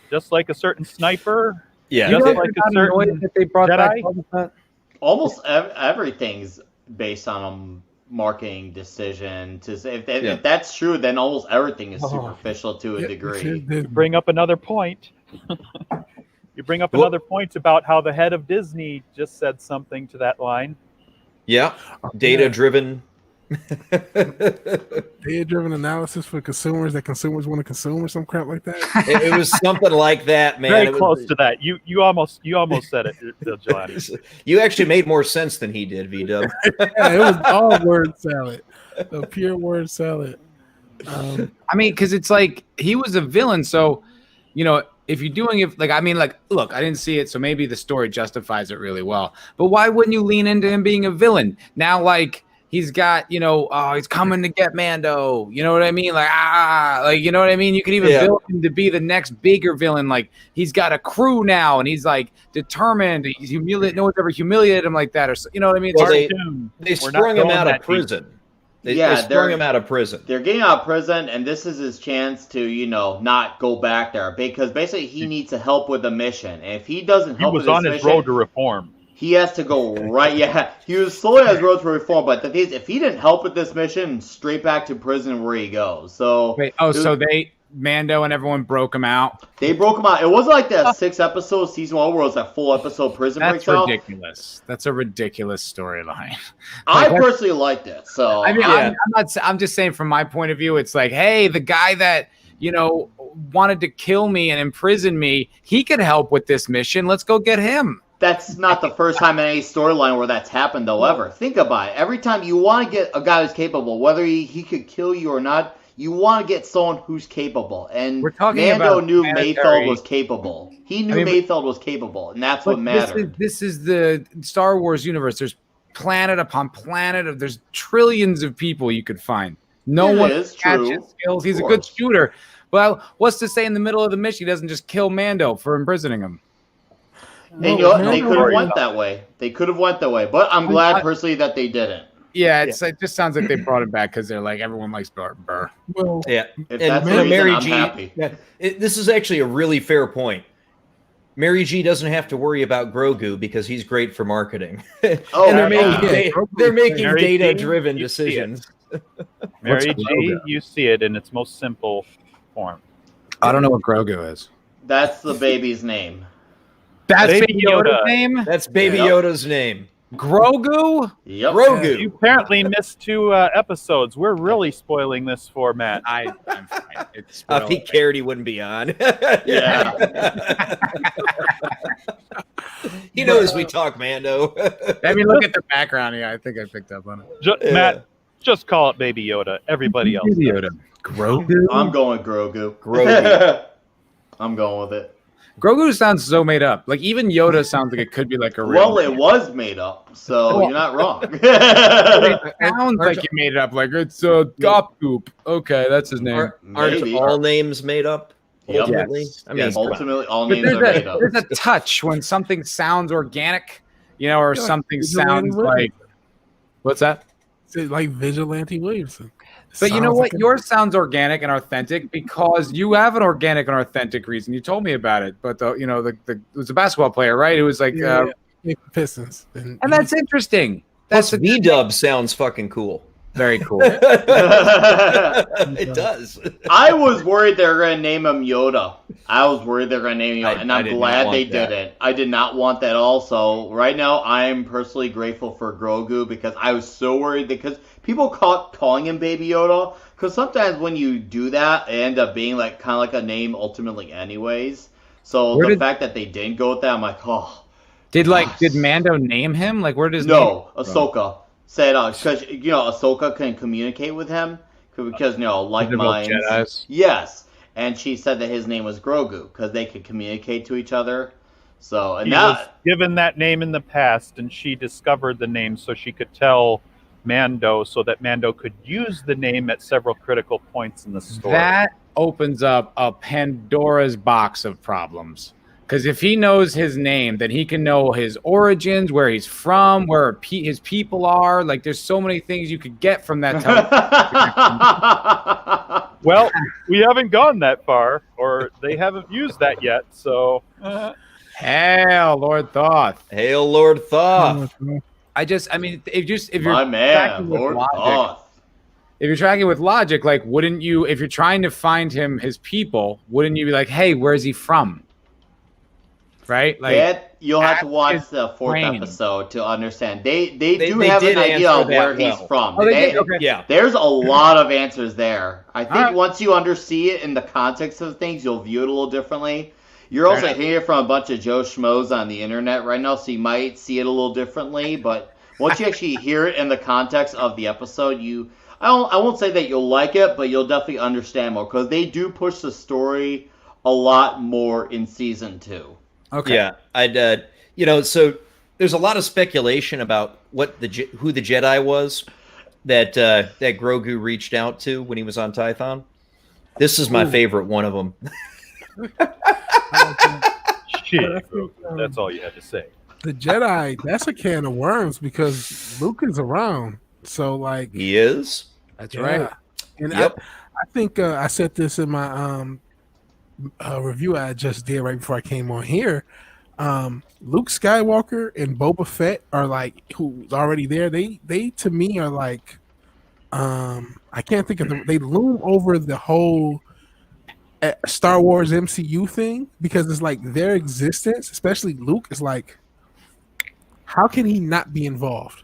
just like a certain sniper. Yeah, just like a certain that they brought Jedi. back. Almost everything's based on marketing decision to say if that's true, then almost everything is superficial to a degree. You bring up another point. Another point about how the head of Disney just said something to that line. Yeah, data-driven. Data-driven analysis for consumers that consumers want to consume, or some crap like that. It was something like that, man. Very close to that. You almost said it, Jelani. You actually made more sense than he did, V-Dub. Yeah, it was all word salad, a pure word salad. I mean, because it's like he was a villain, so if you're doing it look, I didn't see it, so maybe the story justifies it really well. But why wouldn't you lean into him being a villain now? Like, he's got, he's coming to get Mando. You know what I mean? You know what I mean? You could even build him to be the next bigger villain. Like, he's got a crew now, and he's like determined. He's no one's ever humiliated him like that, or you know what I mean? Well, they sprung him out of prison. They sprung him out of prison. They're getting out of prison, and this is his chance to, not go back there, because basically he needs to help with the mission. And if he doesn't help with this mission, he was on his road to reform. He has to go right. Yeah, he was slowly on his road to reform. But the thing is, if he didn't help with this mission, straight back to prison where he goes. So Mando and everyone broke him out. They broke him out. It wasn't like that 6-episode season 1 where it was that full episode prison breaks out. That's ridiculous. That's a ridiculous storyline. I personally liked it. So I mean, I'm just saying from my point of view, it's like, hey, the guy that wanted to kill me and imprison me, he could help with this mission. Let's go get him. That's not the first time in any storyline where that's happened, though, ever. Think about it. Every time you want to get a guy who's capable, whether he could kill you or not, you want to get someone who's capable. And Mando knew Mayfeld was capable. He knew Mayfeld was capable, and that's what mattered. This is the Star Wars universe. There's planet upon planet. There's trillions of people you could find. No one has his skills. He's a good shooter. Well, what's to say in the middle of the mission he doesn't just kill Mando for imprisoning him? And they could have went that way. But I'm glad personally that they didn't. Yeah, it just sounds like they brought it back because they're like, everyone likes Burr. Well, yeah. If that's the reason, Mary I'm G, happy. This is actually a really fair point. Mary G doesn't have to worry about Grogu because he's great for marketing. They're making data-driven decisions. Mary G, you see it in its most simple form. I don't know what Grogu is. That's the baby's name. That's Baby Yoda's name? That's Baby Yoda's name. Grogu? Yep. Grogu. You apparently missed 2 episodes. We're really spoiling this for Matt. I'm fine. If he cared, he wouldn't be on. Yeah. He knows we talk Mando. I mean, look at the background. Yeah, I think I picked up on it. Matt, just call it Baby Yoda. Everybody else. Baby Yoda. Grogu? I'm going Grogu. I'm going with it. Grogu sounds so made up. Like, even Yoda sounds like it could be like a real. Well, it was made up, so you're not wrong. It sounds like you made it up. Like, it's Gopgoop. Okay, that's his name. Aren't all names made up? Yep. Ultimately, yes. I mean, ultimately, all names are made up. There's a touch when something sounds organic, or something sounds like. What's that? It's like Vigilante Williamson. But you know what? Yours sounds organic and authentic because you have an organic and authentic reason. You told me about it, but it was a basketball player, right? It was like Pistons, and that's interesting. That's V-Dub sounds fucking cool. Very cool. It does. I was worried they were going to name him Yoda. And I'm glad they didn't. I did not want that also. Right now, I am personally grateful for Grogu because I was so worried because people calling him Baby Yoda. Because sometimes when you do that, it ends up being like kind of like a name ultimately anyways. So the fact that they didn't go with that, I'm like, oh. Did Mando name him? Like, where does Ahsoka said because Ahsoka can communicate with him because like minds. Yes, and she said that his name was Grogu because they could communicate to each other. So and he was given that name in the past, and she discovered the name so she could tell Mando, so that Mando could use the name at several critical points in the story. That opens up a Pandora's box of problems. Because if he knows his name, then he can know his origins, where he's from, where his people are. Like, there's so many things you could get from that. Well, we haven't gone that far, or they haven't used that yet. So, Hail, Lord Thoth. Hail, Lord Thoth. I mean, if you're My man, tracking with Lord logic, Thoth. if you're tracking with logic, like, wouldn't you, if you're trying to find his people, wouldn't you be like, hey, where's he from? Right? Like, That you'll have to ask watch his the fourth brain. episode to understand. They do they have did an idea answer of that where he's well. from. Oh, they did? Okay. Yeah. There's a lot of answers there. I think Alright. once you understand it in the context of things, you'll view it a little differently. You're also enough. hearing it from a bunch of Joe Schmoes on the internet right now, so you might see it a little differently. But once you actually hear it in the context of the episode, I won't say that you'll like it, but you'll definitely understand more because they do push the story a lot more in season 2. Okay. Yeah, I'd so there's a lot of speculation about who the Jedi was that Grogu reached out to when he was on Tython. This is my favorite one of them. Shit, that's all you had to say. The Jedi, that's a can of worms because Luke is around. So like He is. That's yeah. right. And Yep. I think I said this in my review I just did right before I came on here. Luke Skywalker and Boba Fett are like who's already there. They to me are like I can't think of them. They loom over the whole Star Wars MCU thing because it's like their existence, especially Luke, is like, how can he not be involved?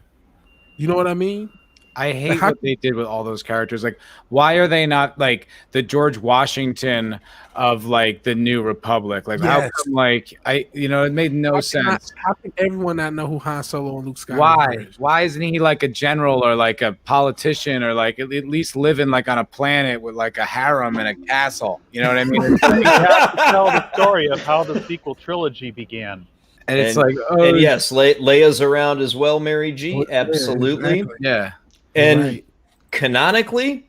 You know what I mean? I hate what they did with all those characters. Like, why are they not like the George Washington of like the New Republic? Like, how come, like, it made no sense. How can everyone not know who Han Solo and Luke Skywalker Why? is? Why isn't he like a general or like a politician or like at least living like on a planet with like a harem and a castle? You know what I mean? You have to tell the story of how the sequel trilogy began. And it's like, oh, and yes, Leia's around as well, Mary G. Absolutely. Exactly. yeah. And Right. canonically,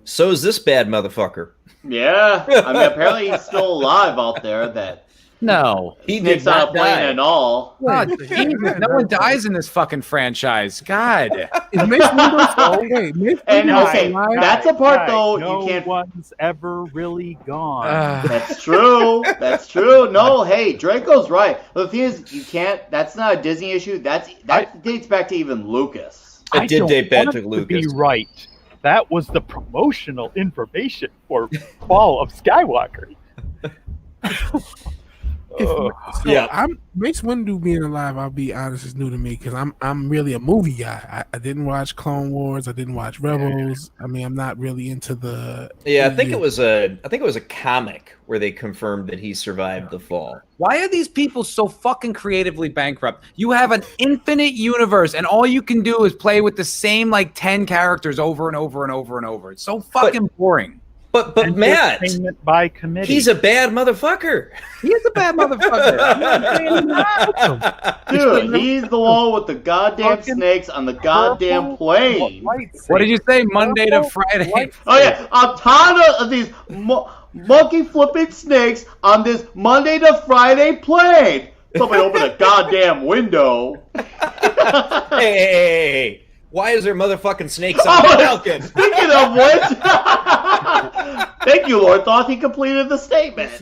so is this bad motherfucker. Yeah, I mean apparently he's still alive out there. That No. He snakes did on a not plane die. and all. Oh, Jesus, no one dies in this fucking franchise. God. Is Mace Windu still? Wait, Mace And Windu okay, alive? that's a part though no you can't. one's ever really gone. That's true. That's true. No, hey, Draco's right. The thing is, you can't. That's not a Disney issue. That dates back to even Lucas. It did don't date back want to it Lucas. be right. That was the promotional information for Fall of Skywalker. Mace Windu being alive, I'll be honest, is new to me because I'm really a movie guy. I didn't watch Clone Wars. I didn't watch Rebels. I mean, I'm not really into the. Yeah, I think it was a comic where they confirmed that he survived the fall. Why are these people so fucking creatively bankrupt? You have an infinite universe, and all you can do is play with the same like 10 characters over and over and over and over. It's so fucking boring. But Matt, Entertainment by committee. he's a bad motherfucker. He is a bad motherfucker. I'm not saying he's not. Dude, he's the one with the goddamn snakes on the goddamn plane. What did you say? Monday to Friday. Oh yeah, a ton of these monkey flipping snakes on this Monday to Friday plane. Somebody open a goddamn window. Hey. Why is there motherfucking snakes on the Falcon? Speaking of which, thank you, Lord Thoth. He completed the statement.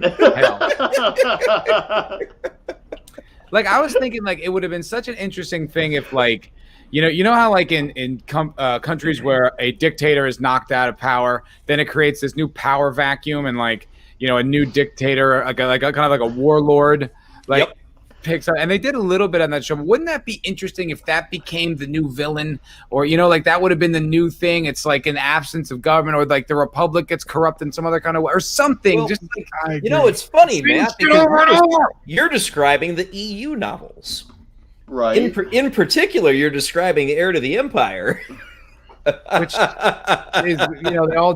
Like, I was thinking, like, it would have been such an interesting thing if, like, you know how, like, in countries where a dictator is knocked out of power, then it creates this new power vacuum, and like, a new dictator, like kind of like a warlord, like. Yep. Picks up, and they did a little bit on that show. But wouldn't that be interesting if that became the new villain, or like that would have been the new thing? It's like an absence of government, or like the republic gets corrupt in some other kind of way, or something. Well, just like, it's funny, Matt, because you're describing the EU novels, Right. In particular, you're describing Heir to the Empire, which is,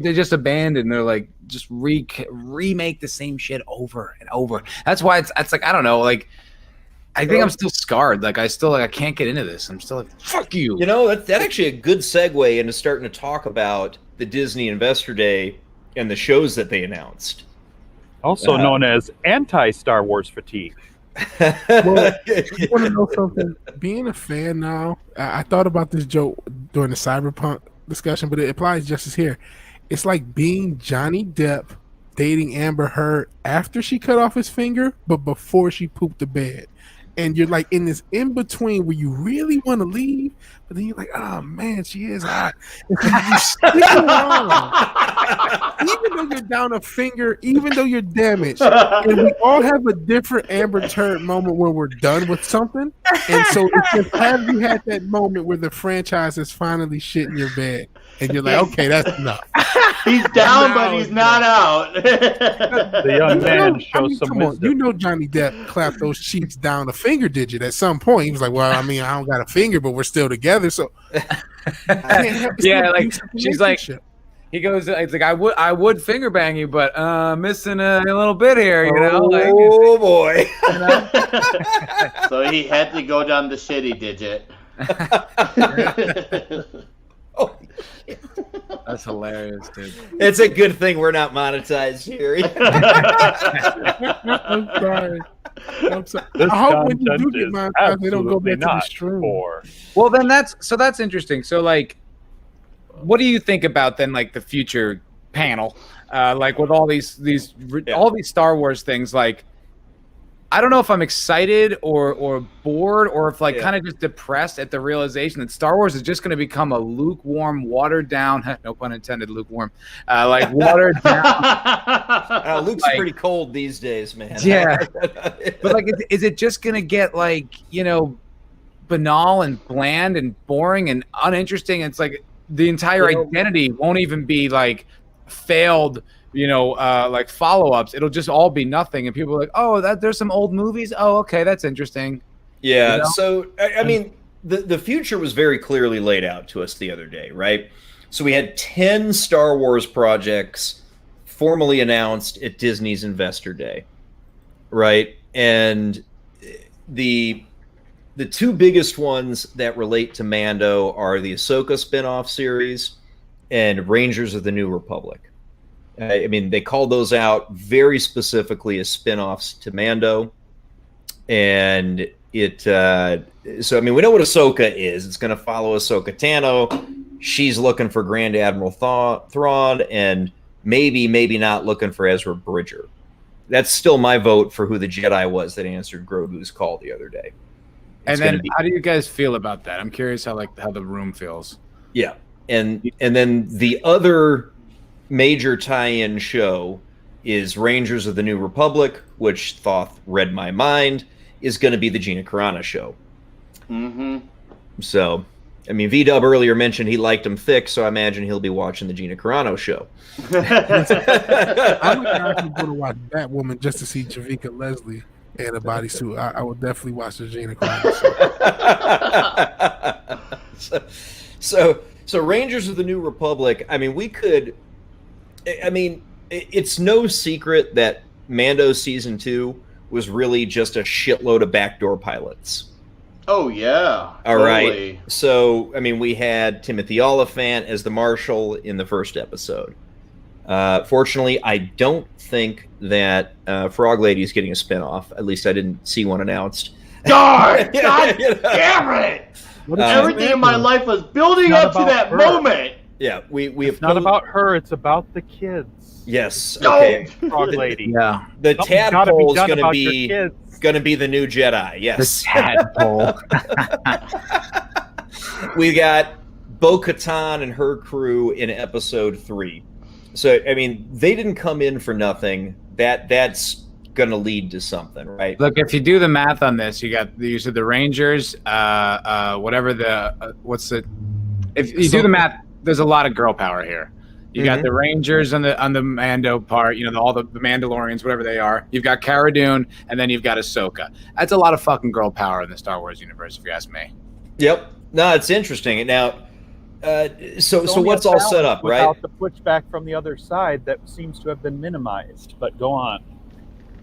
they just abandoned. They're like just remake the same shit over and over. That's why it's like, I don't know, like. I think I'm still scarred. Like, I can't get into this. I'm still like, fuck you. That's actually a good segue into starting to talk about the Disney Investor Day and the shows that they announced. Also known as anti-Star Wars fatigue. Well, you want to know something? Being a fan now, I thought about this joke during the Cyberpunk discussion, but it applies just as here. It's like being Johnny Depp dating Amber Heard after she cut off his finger, but before she pooped the bed. and you're like in this in between where you really want to leave, but then you're like, oh man, she is hot. And so you stick around, even though you're down a finger, even though you're damaged. And we all have a different Amber Turd moment when we're done with something. And so it's just have you had that moment where the franchise is finally shit in your bed, and you're like, okay, that's enough. He's down, but he's not out. The young man shows some wisdom. You know Johnny Depp clapped those cheeks down a finger digit at some point. He was like, well, I mean, I don't got a finger, but we're still together. So yeah, like she's like, he goes, it's like I would finger bang you, but missing a little bit here, you know. Oh boy. You know? So he had to go down the shitty digit. Oh, that's hilarious, dude. It's a good thing we're not monetized here. I'm sorry. I hope when you do get monetized, they don't go back to the stream. Well, then that's interesting. So, like, what do you think about then, like, the future panel, like with all these Star Wars things? Like, I don't know if I'm excited or bored or if kind of just depressed at the realization that Star Wars is just going to become a lukewarm, watered down, no pun intended, lukewarm, like watered down. Luke's pretty cold these days, man. Yeah. But like, is it just going to get like, banal and bland and boring and uninteresting? It's like the entire identity won't even be like failed, like follow-ups. It'll just all be nothing, and people are like, oh, there's some old movies. Oh, okay, that's interesting. Yeah. So I mean, the future was very clearly laid out to us the other day, right? So we had 10 Star Wars projects formally announced at Disney's Investor Day, right? And the two biggest ones that relate to Mando are the Ahsoka spinoff series and Rangers of the New Republic. I mean, they called those out very specifically as spinoffs to Mando. And so, I mean, we know what Ahsoka is. It's going to follow Ahsoka Tano. She's looking for Grand Admiral Thrawn and maybe not looking for Ezra Bridger. That's still my vote for who the Jedi was that answered Grogu's call the other day. And then how do you guys feel about that? I'm curious how the room feels. Yeah. And then the other major tie-in show is Rangers of the New Republic, which Thoth read my mind, is going to be the Gina Carano show. Mm-hmm. So, I mean, V-Dub earlier mentioned he liked him thick, so I imagine he'll be watching the Gina Carano show. I'm actually going to watch Batwoman just to see Javicia Leslie in a bodysuit. I would definitely watch the Gina Carano show. So Rangers of the New Republic, I mean, it's no secret that Mando Season 2 was really just a shitload of backdoor pilots. Oh, yeah. All right. So, I mean, we had Timothy Oliphant as the Marshal in the first episode. Fortunately, I don't think that Frog Lady is getting a spinoff. At least I didn't see one announced. God damn it! Everything in my life was building up to that moment. Yeah, we it's not about her, it's about the kids. Yes. Okay. Frog Lady. Yeah. The tadpole is going to be the new Jedi. Yes. The tadpole. We got Bo-Katan and her crew in episode 3. So I mean, they didn't come in for nothing. That's going to lead to something, right? Look, if you do the math on this, you said the Rangers, whatever if you do the math, there's a lot of girl power here. You got the Rangers on the Mando part, all the Mandalorians, whatever they are. You've got Cara Dune, and then you've got Ahsoka. That's a lot of fucking girl power in the Star Wars universe, if you ask me. Yep. No, it's interesting. Now, so what's all set up, right? Without the pushback from the other side that seems to have been minimized. But go on.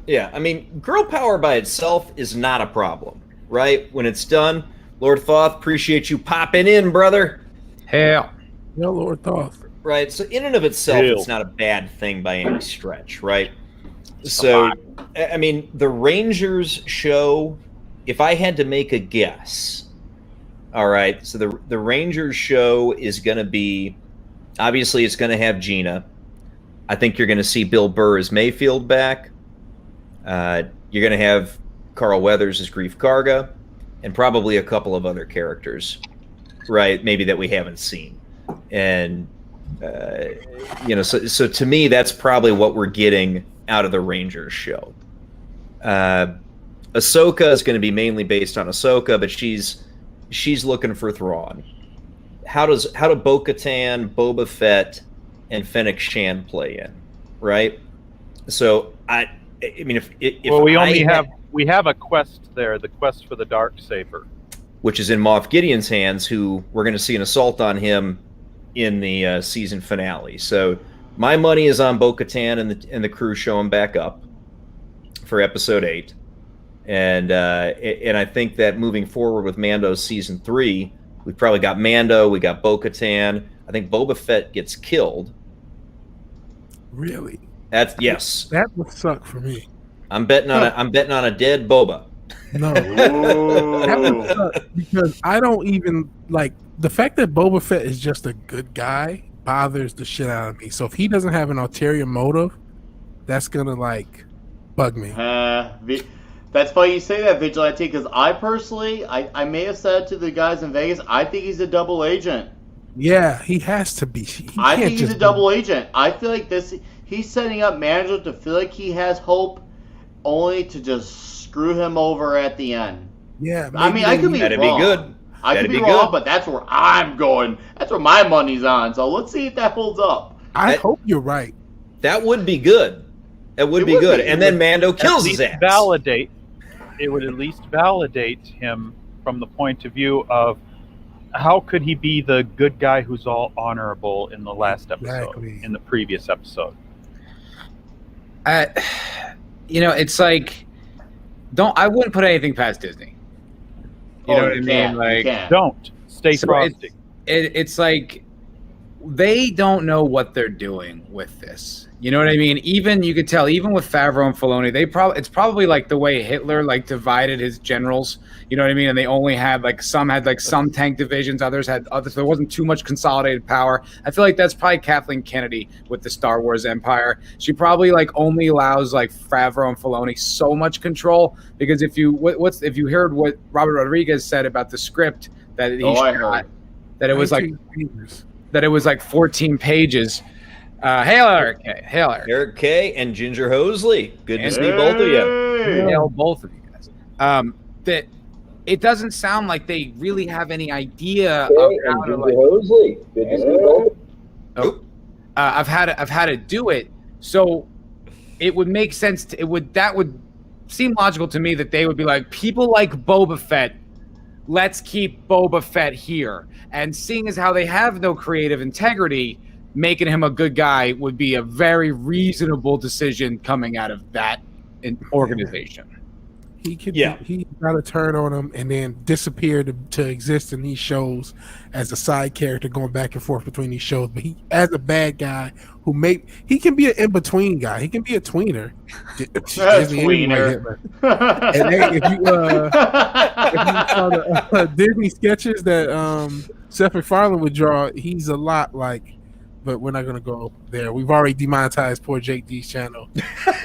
Yeah, I mean, girl power by itself is not a problem, right? When it's done, Lord Thoth, appreciate you popping in, brother. Hell. No, Lord Thoth. Right, so in and of itself, it's not a bad thing by any stretch, right? So, I mean, the Rangers show, if I had to make a guess, all right, so the Rangers show is going to be, obviously it's going to have Gina. I think you're going to see Bill Burr as Mayfield back. You're going to have Carl Weathers as Grief Karga, and probably a couple of other characters, right? Maybe that we haven't seen. And, so to me, that's probably what we're getting out of the Rangers show. Ahsoka is going to be mainly based on Ahsoka, but she's looking for Thrawn. How do Bo-Katan, Boba Fett, and Fennec Shand play in, right? So I mean, if we have a quest there, the quest for the Darksaber, which is in Moff Gideon's hands, who we're going to see an assault on him in the season finale. So my money is on Bo-Katan and the crew showing back up for episode 8. And I think that moving forward with Mando's season 3, we've probably got Mando, we got Bo-Katan. I think Boba Fett gets killed. Really? Yes. That would suck for me. I'm betting on a dead Boba. No. That would suck because I don't even like the fact that Boba Fett is just a good guy bothers the shit out of me. So if he doesn't have an ulterior motive, that's gonna like bug me. That's funny you say that, Vigilante, because I personally, I may have said to the guys in Vegas, I think he's a double agent. Yeah, he has to be. I think he's a double agent. I feel like he's setting up Mando to feel like he has hope, only to just screw him over at the end. Yeah, I mean, I could be that'd wrong. Be good. I could be wrong, but that's where I'm going. That's where my money's on. So let's see if that holds up. I hope you're right. That would be good. That would be good. And then Mando kills his ass. It would at least validate him from the point of view of how could he be the good guy who's all honorable in the last episode, in the previous episode? It's like, I wouldn't put anything past Disney. You know what I mean? Like, don't stay frosty. It's like they don't know what they're doing with this. You know what I mean? Even you could tell, even with Favreau and Filoni, it's probably like the way Hitler like divided his generals. You know what I mean? And they only had some tank divisions, others had others. There wasn't too much consolidated power. I feel like that's probably Kathleen Kennedy with the Star Wars Empire. She probably only allows Favreau and Filoni so much control because if you heard what Robert Rodriguez said about the script that he shot, that it was that it was 14 pages. Hail Eric K. Eric K. and Ginger Hosley. Good to see both of you. Hail both of you guys. That it doesn't sound like they really have any idea of how to Hosley. Good to see both. I've had to do it, so it would make sense. That would seem logical to me that they would be like, people like Boba Fett. Let's keep Boba Fett here, and seeing as how they have no creative integrity, making him a good guy would be a very reasonable decision coming out of that organization. He got to turn on him and then disappear to exist in these shows as a side character going back and forth between these shows. But he, as a bad guy, he can be an in-between guy. He can be a tweener. Tweener. And if you saw the Disney sketches that Seth MacFarlane would draw, he's a lot like. But we're not going to go there. We've already demonetized poor Jake D's channel.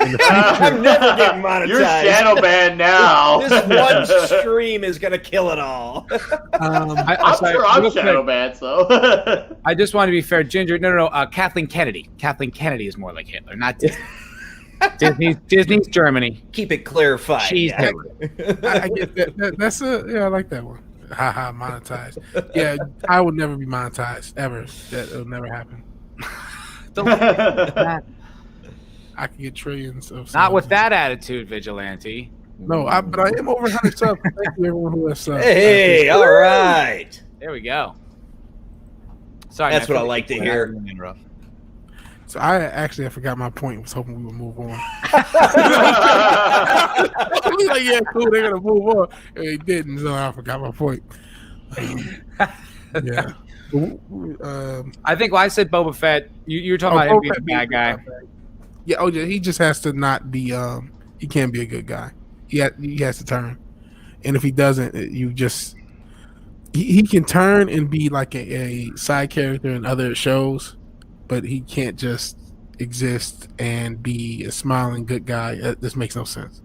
I'm never getting monetized. You're shadow banned now. This one stream is going to kill it all. I'm sure I'm shadow banned, so. I just want to be fair. Ginger, no. Kathleen Kennedy. Kathleen Kennedy is more like Hitler, not Disney. Disney's Germany. Keep it clarified. She's Hitler. I get that. I like that one. Haha, monetized. Yeah, I would never be monetized, ever. That'll never happen. I could get trillions of subs. Not with that attitude, Vigilante. No, but I am over 100 subs. Thank you, everyone who has subs. Hey, all right. There we go. Sorry, that's what I like to hear. So I forgot my point. I was hoping we would move on. I was like, yeah, cool, they're gonna move on. And they didn't, so I forgot my point. Yeah. I think I said Boba Fett. You were talking about him being a bad guy. Yeah, he just has to not be he can't be a good guy. He has to turn. And if he doesn't, he can turn and be like a side character in other shows, but he can't just exist and be a smiling good guy. This makes no sense.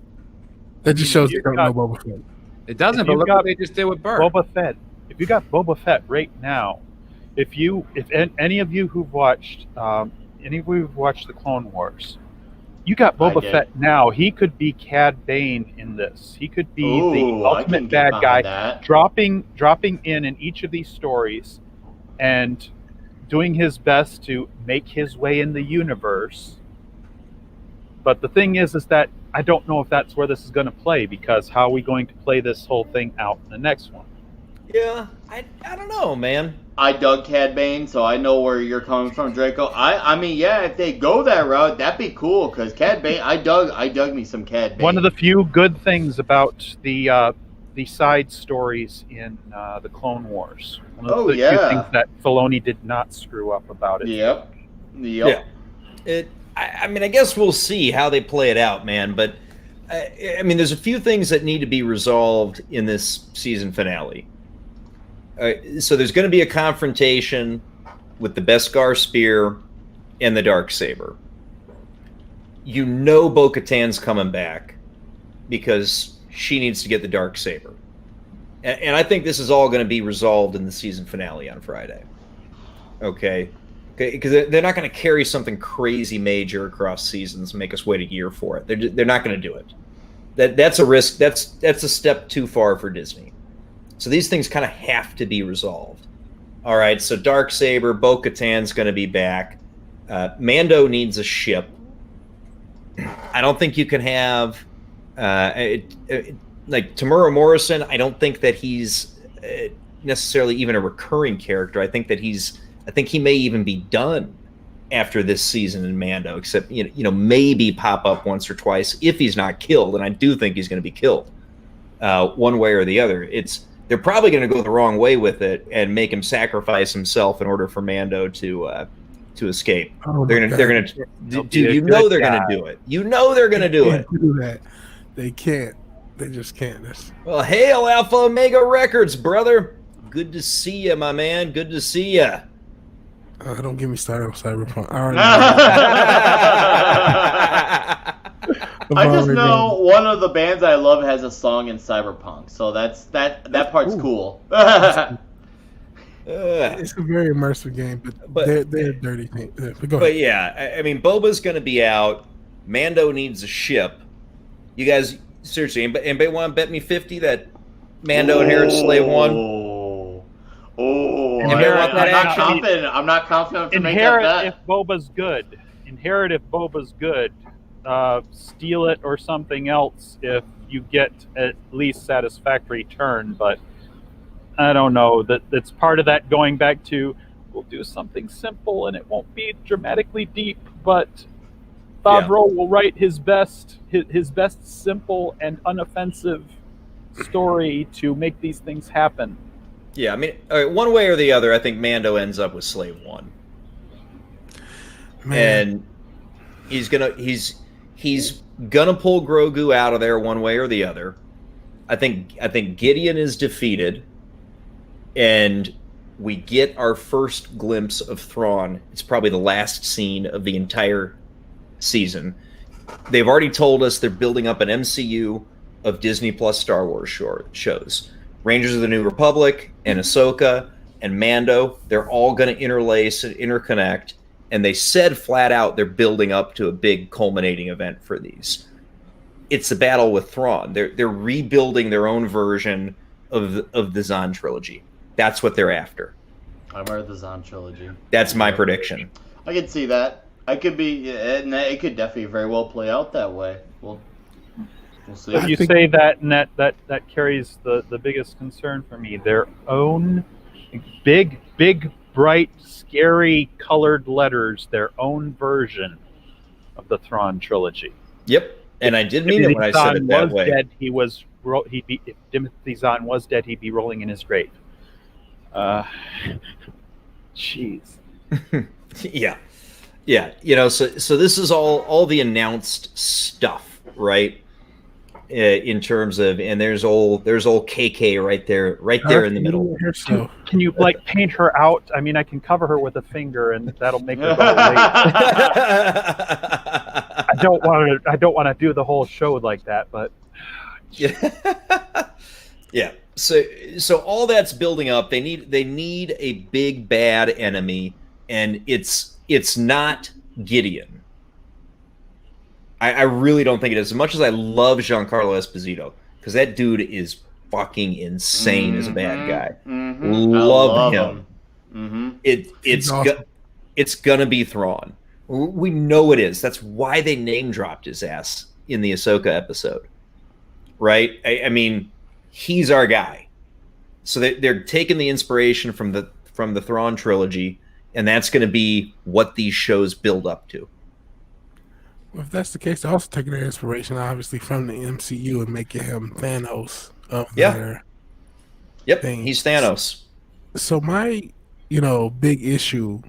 That just shows they don't know Boba Fett. It doesn't, but look what they just did with Burr. Boba Fett. If you got Boba Fett right now, if any of you who've watched the Clone Wars, you got Boba Fett now. He could be Cad Bane in this. He could be the ultimate bad guy, dropping in each of these stories, and doing his best to make his way in the universe. But the thing is that I don't know if that's where this is going to play, because how are we going to play this whole thing out in the next one? Yeah, I don't know, man. I dug Cad Bane, so I know where you're coming from, Draco. I mean, yeah, if they go that route, that'd be cool, because Cad Bane, I dug me some Cad Bane. One of the few good things about the side stories in the Clone Wars. One of the few things that Filoni did not screw up about it. Yep. Yeah. I mean, I guess we'll see how they play it out, man. But I mean, there's a few things that need to be resolved in this season finale. So there's going to be a confrontation with the Beskar spear and the Darksaber. You know Bo-Katan's coming back because she needs to get the Darksaber. And I think this is all going to be resolved in the season finale on Friday. Okay? Because they're not going to carry something crazy major across seasons and make us wait a year for it. They're not going to do it. That's a risk. That's a step too far for Disney. So these things kind of have to be resolved. All right, so Darksaber, Bo-Katan's going to be back. Mando needs a ship. I don't think you can have like Tamura Morrison. I don't think that he's necessarily even a recurring character. I think he may even be done after this season in Mando, except maybe pop up once or twice if he's not killed, and I do think he's going to be killed one way or the other. They're probably going to go the wrong way with it and make him sacrifice himself in order for Mando to escape. Oh, they're going to dude. They're going to do it. You know they're going to do it. Do that. They can't. They just can't. Well, hail Alpha Omega Records, brother. Good to see you, my man. Good to see you. Don't get me started on Cyberpunk. I just know one of the bands I love has a song in Cyberpunk, so that part's cool. It's a very immersive game, but they're dirty things. But yeah, I mean, Boba's going to be out. Mando needs a ship. You guys, seriously, anybody want to bet me 50 that Mando inherits Slave One? I'm not confident to make that bet. If Boba's good. Inherit if Boba's good. Steal it or something else if you get at least satisfactory turn, but I don't know. That's part of that going back to we'll do something simple and it won't be dramatically deep, but Favreau will write his best simple and unoffensive story to make these things happen. Yeah, I mean, one way or the other, I think Mando ends up with Slave One, and he's gonna pull Grogu out of there one way or the other. I think Gideon is defeated, and we get our first glimpse of Thrawn. It's probably the last scene of the entire season. They've already told us they're building up an MCU of Disney Plus Star Wars shows. Rangers of the New Republic and Ahsoka and Mando, they're all going to interlace and interconnect. And they said flat out they're building up to a big culminating event for these. It's the battle with Thrawn. They're rebuilding their own version of the Zahn trilogy. That's what they're after. I remember the Zahn trilogy. That's my prediction. I could see that. It could definitely very well play out that way. We'll see. If you say that, and that carries the biggest concern for me. Their own big, bright, scary colored letters, their own version of the Thrawn trilogy. Yep, and I did mean it when I said it that way. Dead, if Timothy Zahn was dead, he'd be rolling in his grave. Jeez. Yeah. So this is all the announced stuff, right? In terms of, and there's old KK right there in the middle. Can you paint her out? I mean, I can cover her with a finger, and that'll make her go late. I don't want to do the whole show like that, but Yeah. Yeah. So all that's building up. They need a big bad enemy, and it's not Gideon. I really don't think it is. As much as I love Giancarlo Esposito, because that dude is fucking insane as a bad guy. Love him. It's gonna be Thrawn. We know it is. That's why they name dropped his ass in the Ahsoka episode, right? I mean, he's our guy. So they're taking the inspiration from the Thrawn trilogy, and that's going to be what these shows build up to. Well, if that's the case, they're also taking their inspiration, obviously, from the MCU and making him Thanos of their thing. He's Thanos. So my, big issue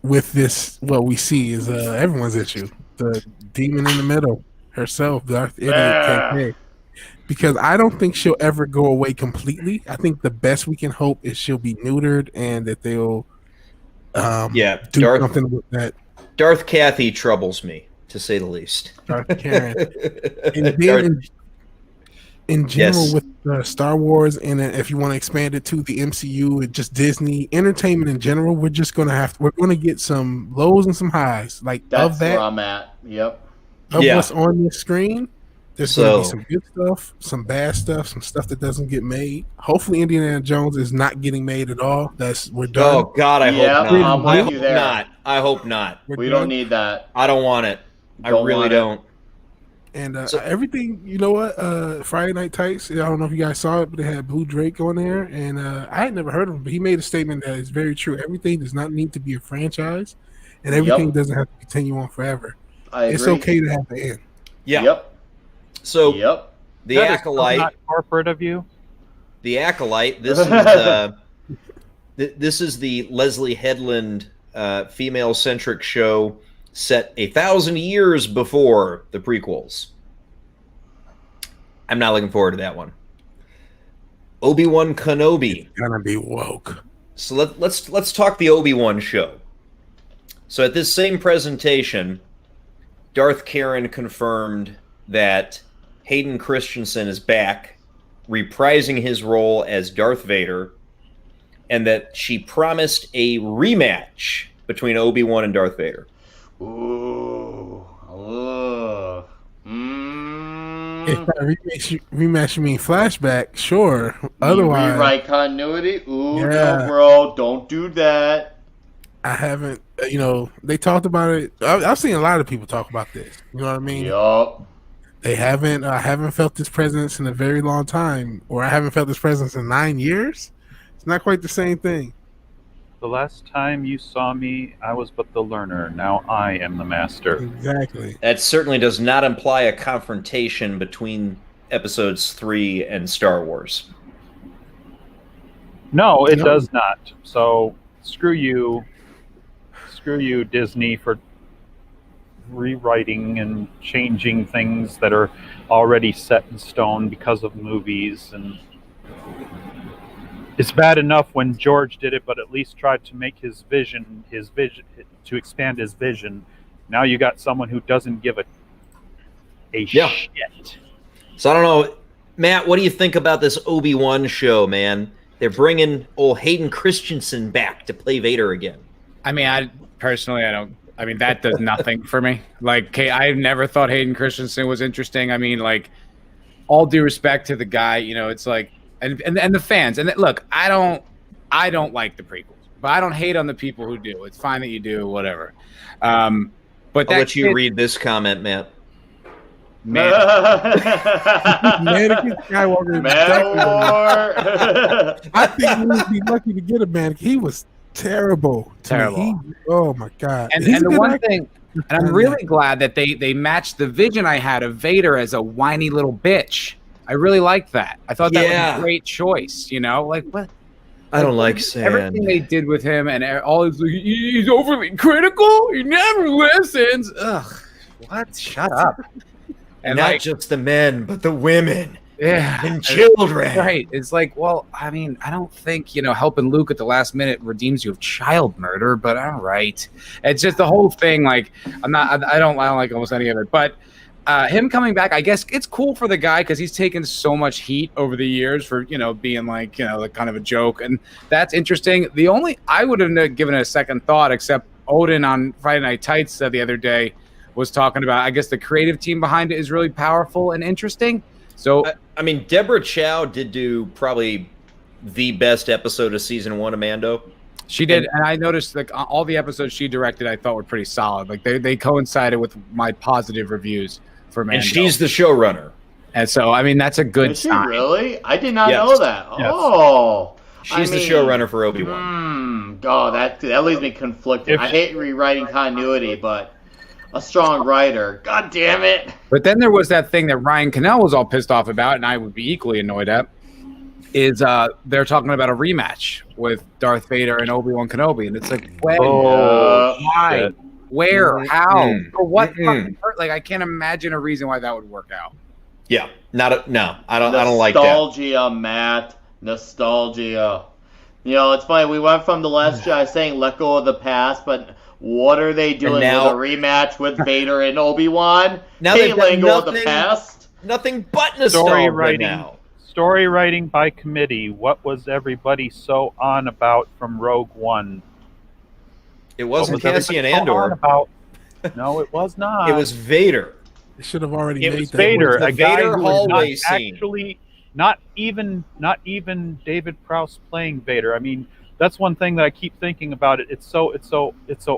with this, what we see is everyone's issue. The demon in the middle herself, Darth KK. Because I don't think she'll ever go away completely. I think the best we can hope is she'll be neutered and that they'll do something with that. Darth Kathy troubles me, to say the least. Darth Karen. And then in general with Star Wars, and if you want to expand it to the MCU and just Disney entertainment in general, we're going to get some lows and some highs. Like that's where I'm at. Yep. What's on the screen. There's going to be some good stuff, some bad stuff, some stuff that doesn't get made. Hopefully, Indiana Jones is not getting made at all. We're done. Oh God, I hope not. I hope not. I hope not. We don't need that. I don't want it. I really don't. And everything, you know what? Friday Night Tights. I don't know if you guys saw it, but they had Blue Drake on there, and I had never heard of him, but he made a statement that is very true. Everything does not need to be a franchise, and everything doesn't have to continue on forever. It's okay to have the end. Yeah. Yep. So the that Acolyte, is not corporate of you. The Acolyte. This is the Leslie Headland female-centric show set 1,000 years before the prequels. I'm not looking forward to that one. Obi-Wan Kenobi. It's gonna be woke. So let's talk the Obi-Wan show. So at this same presentation, Darth Karen confirmed that Hayden Christensen is back, reprising his role as Darth Vader, and that she promised a rematch between Obi-Wan and Darth Vader. Ooh. If that rematch you mean flashback, sure. Otherwise, rewrite continuity. Ooh, no, bro, don't do that. I haven't. They talked about it. I've seen a lot of people talk about this. You know what I mean? Yup. They haven't. I haven't felt this presence in a very long time, or I haven't felt this presence in 9 years. It's not quite the same thing. The last time you saw me, I was but the learner. Now I am the master. Exactly. That certainly does not imply a confrontation between episodes 3 and Star Wars. No, it does not. So screw you, Disney, for rewriting and changing things that are already set in stone because of movies. And it's bad enough when George did it, but at least tried to make his vision to expand his vision. Now you got someone who doesn't give a shit. So I don't know, Matt, what do you think about this Obi-Wan show, man? They're bringing old Hayden Christensen back to play Vader again. I mean, I don't. I mean, that does nothing for me. Like, I've never thought Hayden Christensen was interesting. I mean, like, all due respect to the guy, it's like, and the fans. And look, I don't like the prequels, but I don't hate on the people who do. It's fine that you do, whatever. But I'll let you read this comment, Matt. Anakin Skywalker. I think we would be lucky to get a man. He was terrible. Oh my God. And the one thing, and I'm really glad that they matched the vision I had of Vader as a whiny little bitch. I really liked that. I thought that was a great choice. Like what? I don't like sand. Everything they did with him and all he's overly critical. He never listens. Ugh. What? Shut up. And not just the men, but the women. Yeah. And children. Right. It's like, well, I mean, I don't think, helping Luke at the last minute redeems you of child murder, but all right. It's just the whole thing. Like, I don't like almost any of it. But him coming back, I guess it's cool for the guy because he's taken so much heat over the years for, being like, like kind of a joke. And that's interesting. I would have given it a second thought, except Odin on Friday Night Tights the other day was talking about, I guess the creative team behind it is really powerful and interesting. So, I mean, Deborah Chow did do probably the best episode of season 1 of Mando. She did, and I noticed like all the episodes she directed, I thought were pretty solid. Like they coincided with my positive reviews for Mando. And she's the showrunner. And so, I mean, that's a good sign. Is she really? I did not Yes. know that. Yes. Oh. She's the showrunner for Obi-Wan. Oh, that leaves me conflicted. I hate rewriting continuity, but a strong writer. God damn it. But then there was that thing that Ryan Cannell was all pissed off about, and I would be equally annoyed at, is they're talking about a rematch with Darth Vader and Obi-Wan Kenobi. And it's like, when? Why? Shit. Where? How? For what? Fucking hurt? Like, I can't imagine a reason why that would work out. Yeah. No, I don't like that. Nostalgia, Matt. Nostalgia. It's funny. We went from The Last Jedi saying let go of the past, but what are they doing now, with a rematch with Vader and Obi-Wan? Now they've letting go got of the past? nothing but nostalgia now. Story writing by committee. What was everybody so on about from Rogue One? It wasn't What was Cassian everybody so on Andor. about? No, it was not. It was Vader. They should have already It made was that. Vader, the a guy Vader who was hallway not scene. actually not even David Prowse playing Vader. I mean, that's one thing that I keep thinking about it. It's so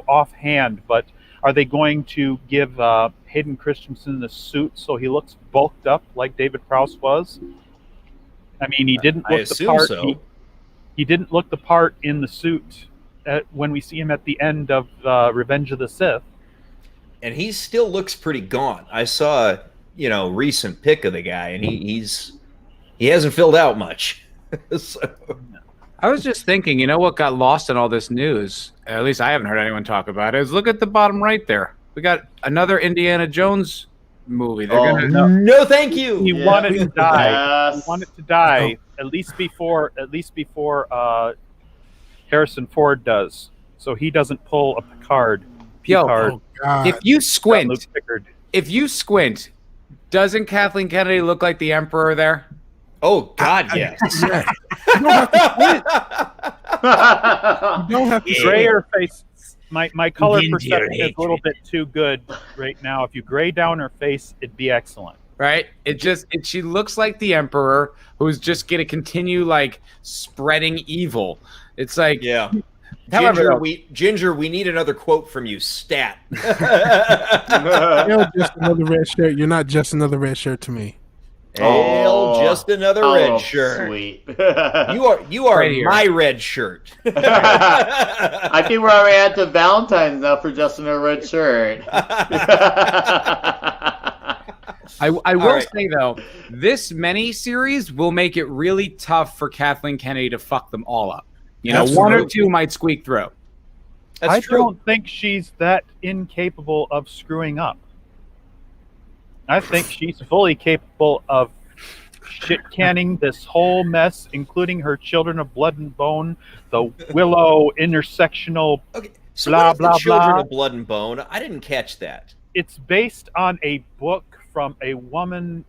offhand, but are they going to give Hayden Christensen the suit so he looks bulked up like David Prowse was? I mean, he didn't look the part. So. He didn't look the part in the suit when we see him at the end of Revenge of the Sith. And he still looks pretty gaunt. I saw a recent pic of the guy, and he hasn't filled out much. So. I was just thinking, what got lost in all this news, at least I haven't heard anyone talk about it, is look at the bottom right there. We got another Indiana Jones movie. They're No, thank you. He wanted to die. Yes. He wanted to die at least before Harrison Ford does, so he doesn't pull a Picard. Oh, God. if you Luke squint, Pickard. doesn't Kathleen Kennedy look like the Emperor there? Oh, God, yes. Yeah. You don't have to quit. You don't have to Grayer face. My color Ginger perception is a little bit too good right now. If you gray down her face, it'd be excellent. Right? She looks like the Emperor who's just going to continue like spreading evil. It's like, Yeah. However, Ginger, we need another quote from you. Stat. You're just another red shirt. You're not just another red shirt to me. Hail, just another red shirt. Sweet. You are Right here. my red shirt. I think we're already at the Valentine's now for just another red shirt. I will right. say though, this mini series will make it really tough for Kathleen Kennedy to fuck them all up. That's One or true. two might squeak through. That's I true. don't think she's that incapable of screwing up. I think she's fully capable of shit canning this whole mess, including her children of blood and bone, the Willow intersectional. Okay, so Blah, what if blah, the Children blah. of Blood and Bone? I didn't catch that. It's based on a book from a woman.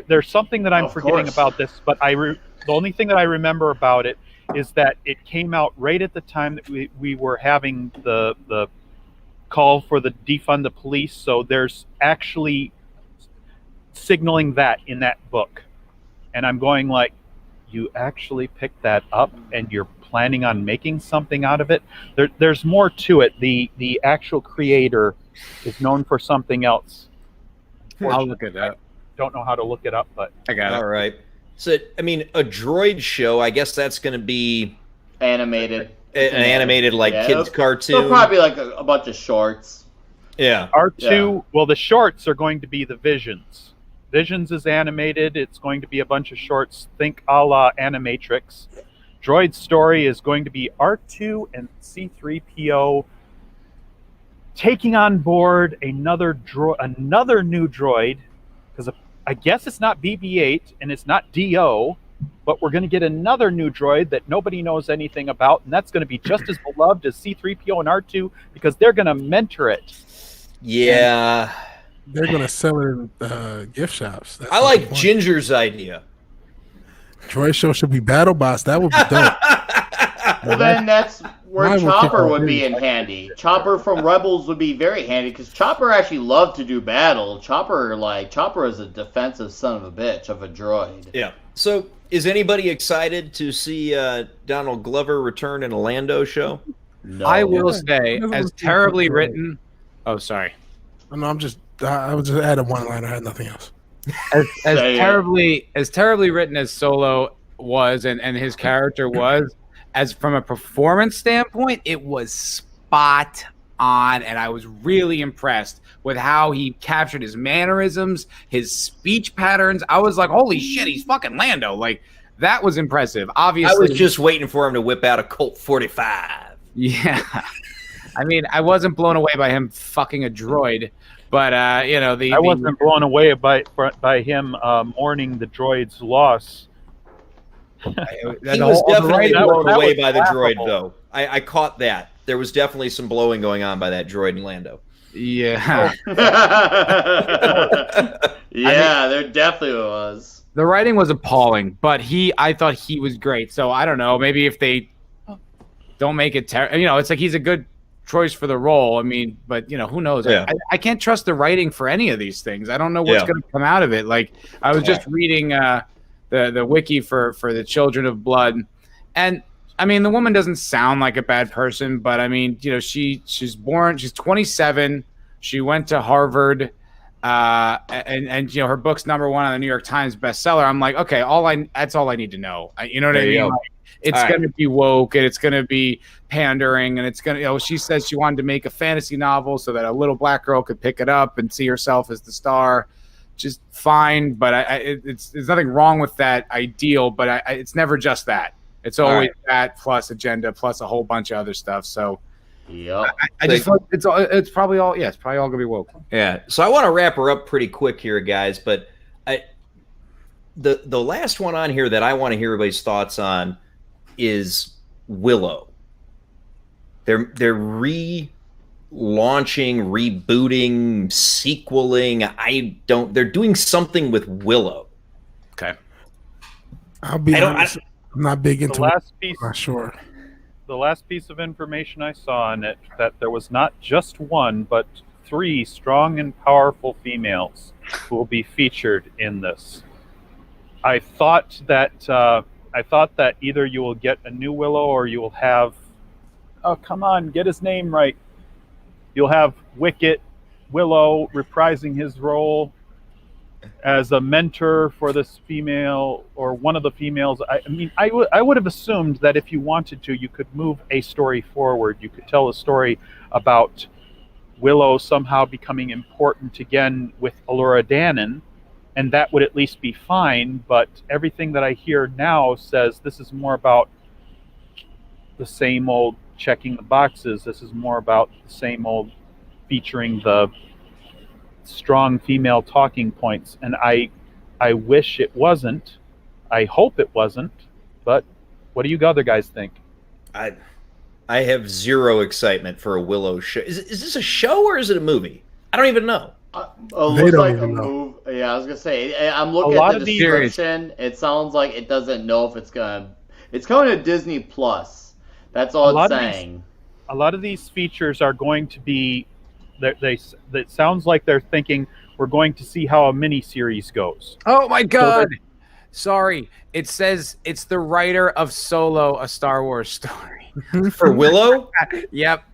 There's something that I'm Of forgetting course. about this, but the only thing that I remember about it is that it came out right at the time that we were having the call for the defund the police. So there's actually signaling that in that book, and I'm going like, you actually picked that up and you're planning on making something out of it. There's more to it. The actual creator is known for something else. I'll look at that. Don't know how to look it up, but I got it. All right. So, I mean, a droid show, I guess that's going to be Animated. an animated, like, Yeah, kids' So cartoon. probably like a bunch of shorts. Yeah. R2, well, the shorts are going to be the Visions. Visions is animated. It's going to be a bunch of shorts. Think a la Animatrix. Droid Story is going to be R2 and C-3PO taking on board another new droid, because I guess it's not BB-8 and it's not DO, but we're going to get another new droid that nobody knows anything about, and that's going to be just as beloved as C-3PO and R2 because they're going to mentor it. Yeah. they're gonna sell it in gift shops. That's I not the like point. Ginger's idea. Droid show should be battle bots. That would be dope. Well, then that's where Mine would kick Chopper off would be in anything. handy. Chopper from Rebels would be very handy because Chopper actually loved to do battle. Chopper is a defensive son of a bitch of a droid. Yeah. So, is anybody excited to see Donald Glover return in a Lando show? No. I will say, Doesn't as look too terribly good. written. Oh, sorry. No, I was just adding one line. I had nothing else. As Say it. terribly written as Solo was, and his character was, as from a performance standpoint, it was spot on, and I was really impressed with how he captured his mannerisms, his speech patterns. I was like, holy shit, he's fucking Lando. Like, that was impressive. Obviously, I was just waiting for him to whip out a Colt 45. yeah. I mean, I wasn't blown away by him fucking a droid, but I wasn't blown away by him mourning the droid's loss. He was definitely that blown was away by the laughable. droid, though. I caught that. There was definitely some blowing going on by that droid in Lando. Yeah. Yeah, there definitely was. The writing was appalling, but I thought he was great. So I don't know. Maybe if they don't make it it's like he's a good choice for the role. I mean, but who knows? Yeah. I can't trust the writing for any of these things. I don't know what's going to come out of it. Like I was just reading the wiki for the Children of Blood, and I mean the woman doesn't sound like a bad person, but I mean she's 27. She went to Harvard. And her book's #1 on the New York Times bestseller. I'm like, okay, that's all I need to know. You know what I mean? Like, it's going to be woke and it's going to be pandering and it's going to, she says she wanted to make a fantasy novel so that a little black girl could pick it up and see herself as the star. Just fine, but there's nothing wrong with that ideal, but it's never just that. It's always that plus agenda plus a whole bunch of other stuff. So. Yep. I just thought it's probably all gonna be woke. Yeah. So I want to wrap her up pretty quick here, guys. But the last one on here that I want to hear everybody's thoughts on is Willow. They're relaunching, rebooting, sequeling. They're doing something with Willow. Okay. I'll be honest. I'm not big into The last it. piece, I'm not sure. the last piece of information I saw on it, that there was not just one, but 3 strong and powerful females who will be featured in this. I thought that either you will get a new Willow or you will have, oh come on, get his name right. You'll have Wicket Willow reprising his role as a mentor for this female or one of the females. I mean, I would have assumed that if you wanted to, you could move a story forward. You could tell a story about Willow somehow becoming important again with Allura Dannon, and that would at least be fine. But everything that I hear now says this is more about the same old checking the boxes. This is more about the same old featuring the strong female talking points, and I wish it wasn't. I hope it wasn't. But what do you other guys think? I have zero excitement for a Willow show. Is this a show or is it a movie? I don't even know. It looks like a move. Yeah, I was gonna say. I'm looking at the description. It sounds like it doesn't know if it's gonna. It's going to Disney Plus. That's all it's saying. A lot of these features are going to be. It sounds like they're thinking we're going to see how a mini-series goes. Oh my god! Sorry, it says it's the writer of Solo, a Star Wars story. For Willow? Yep.